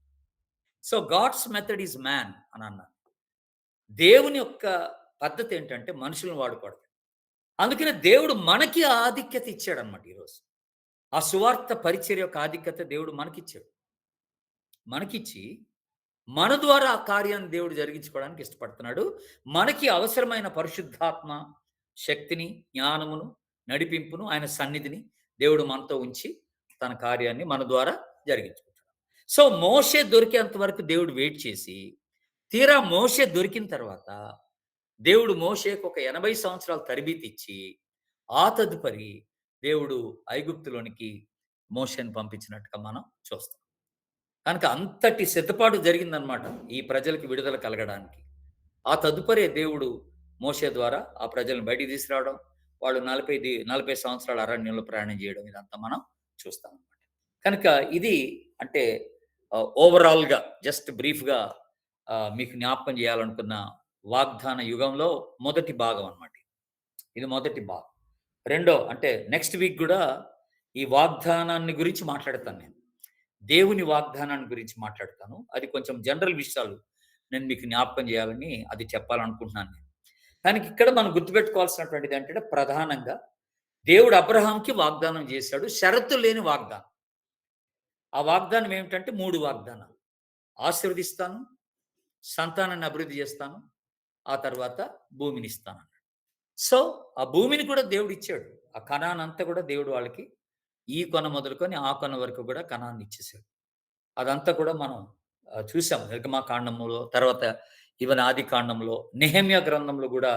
So, God's method is man అని అన్నాను. దేవుని యొక్క పద్ధతి ఏంటంటే మనుషులను వాడుకోవడం. అందుకనే దేవుడు మనకి ఆ ఆధిక్యత ఇచ్చాడన్నమాట ఈరోజు. ఆ సువార్త పరిచర్య యొక్క ఆధిక్యత దేవుడు మనకిచ్చాడు. మనకిచ్చి మన ద్వారా ఆ కార్యాన్ని దేవుడు జరిగించుకోవడానికి ఇష్టపడుతున్నాడు. మనకి అవసరమైన పరిశుద్ధాత్మ శక్తిని, జ్ఞానమును, నడిపింపును, ఆయన సన్నిధిని దేవుడు మనతో ఉంచి తన కార్యాన్ని మన ద్వారా జరిగించుకుంటాడు. సో, మోషే దొరికేంత వరకు దేవుడు వెయిట్ చేసి, తీరా మోషే దొరికిన తర్వాత దేవుడు మోషేకు ఒక 80 సంవత్సరాలు తరబీతిచ్చి, ఆ తదుపరి దేవుడు ఐగుప్తులోనికి మోషేని పంపించినట్టుగా మనం చూస్తాం. కనుక అంతటి సిద్ధపాటు జరిగిందనమాట ఈ ప్రజలకి విడుదల కలగడానికి. ఆ తదుపరే దేవుడు మోషే ద్వారా ఆ ప్రజలను బయటికి తీసుకురావడం, వాళ్ళు 40 సంవత్సరాల అరణ్యంలో ప్రయాణం చేయడం ఇదంతా మనం చూస్తామనమాట. కనుక ఇది అంటే ఓవరాల్‌గా జస్ట్ బ్రీఫ్‌గా మీకు జ్ఞాపకం చేయాలనుకున్న వాగ్దాన యుగంలో మొదటి భాగం అనమాట. ఇది మొదటి భాగం. అంటే నెక్స్ట్ వీక్ గూడా ఈ వాగ్దానాన్ని గురించి మాట్లాడతాను నేను. దేవుని వాగ్దానాన్ని గురించి మాట్లాడతాను. అది కొంచెం జనరల్ విషయాలు నేను మీకు జ్ఞాపకం చేయాలని అది చెప్పాలనుకుంటున్నాను నేను. కానీ ఇక్కడ మనం గుర్తుపెట్టుకోవాల్సినటువంటిది ఏంటంటే ప్రధానంగా దేవుడు అబ్రహాంకి వాగ్దానం చేశాడు. షరతు లేని వాగ్దానం. ఆ వాగ్దానం ఏమిటంటే 3 వాగ్దానాలు. ఆశీర్వదిస్తాను, సంతానాన్ని అభివృద్ధి చేస్తాను, ఆ తర్వాత భూమినిస్తానన్నాడు. సో, ఆ భూమిని కూడా దేవుడిచ్చాడు. ఆ కనాన్ అంతా కూడా దేవుడు వాళ్ళకి ఈ కొన మొదలుకొని ఆ కొన వరకు కూడా కనాన్ని ఇచ్చేసాడు. అదంతా కూడా మనం చూసాం. నిర్గమకాండంలో, తర్వాత ఈవెన్ ఆదికాండంలో, నెహెమ్యా గ్రంథంలో గూడా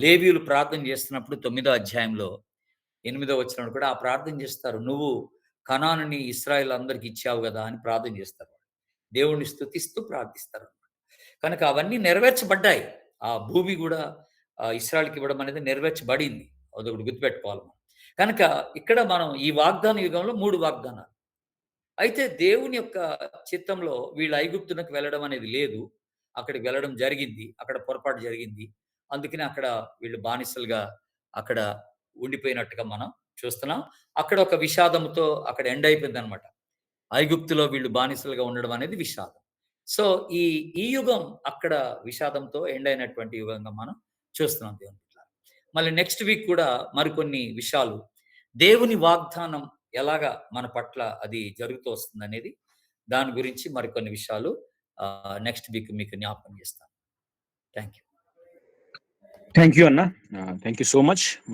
లేవీయులు ప్రార్థన చేస్తున్నప్పుడు 9దో అధ్యాయంలో 8దో వచనంలో కూడా ఆ ప్రార్థన చేస్తారు. "నువ్వు కనానుని ఇశ్రాయేల్ అందరికి ఇచ్చావు గదా!" అని ప్రార్థన చేస్తారు. దేవుడిని స్తుతిస్తూ ప్రార్థిస్తారు. కనుక అవన్నీ నెరవేర్చబడ్డాయి. ఆ భూమి గూడా ఇశ్రాయేల్‌కి ఇవ్వడం అనేది నెరవేర్చబడింది. అదొకటి గుర్తుపెట్టుకోవాలి మనం. కనుక ఇక్కడ మనం ఈ వాగ్దాన యుగంలో 3 వాగ్దానాలు. అయితే దేవుని యొక్క చిత్తంలో వీళ్ళు ఐగుప్తునకు వెళ్ళడం అనేది లేదు. అక్కడికి వెళ్ళడం జరిగింది. అక్కడ పొరపాటు జరిగింది. అందుకని అక్కడ వీళ్ళు బానిసలుగా అక్కడ ఉండిపోయినట్టుగా మనం చూస్తున్నాం. అక్కడ ఒక విషాదంతో అక్కడ ఎండ్ అయిపోయిందనమాట. ఐగుప్తులో వీళ్ళు బానిసలుగా ఉండడం అనేది విషాదం. సో, ఈ ఈ యుగం అక్కడ విషాదంతో ఎండ్ అయినటువంటి యుగంగా మనం చూస్తున్నాం దేవుని బిడ్డలారా. మళ్ళీ నెక్స్ట్ వీక్ కూడా మరికొన్ని విషయాలు దేవుని వాగ్దానం ఎలాగా మన పట్ల అది జరుగుతూ వస్తుందనేది దాని గురించి మరికొన్ని విషయాలు నెక్స్ట్ వీక్ మీకు జ్ఞాపకం చేస్తాను. Thank you. థ్యాంక్ యూ అన్న. Thank you so much.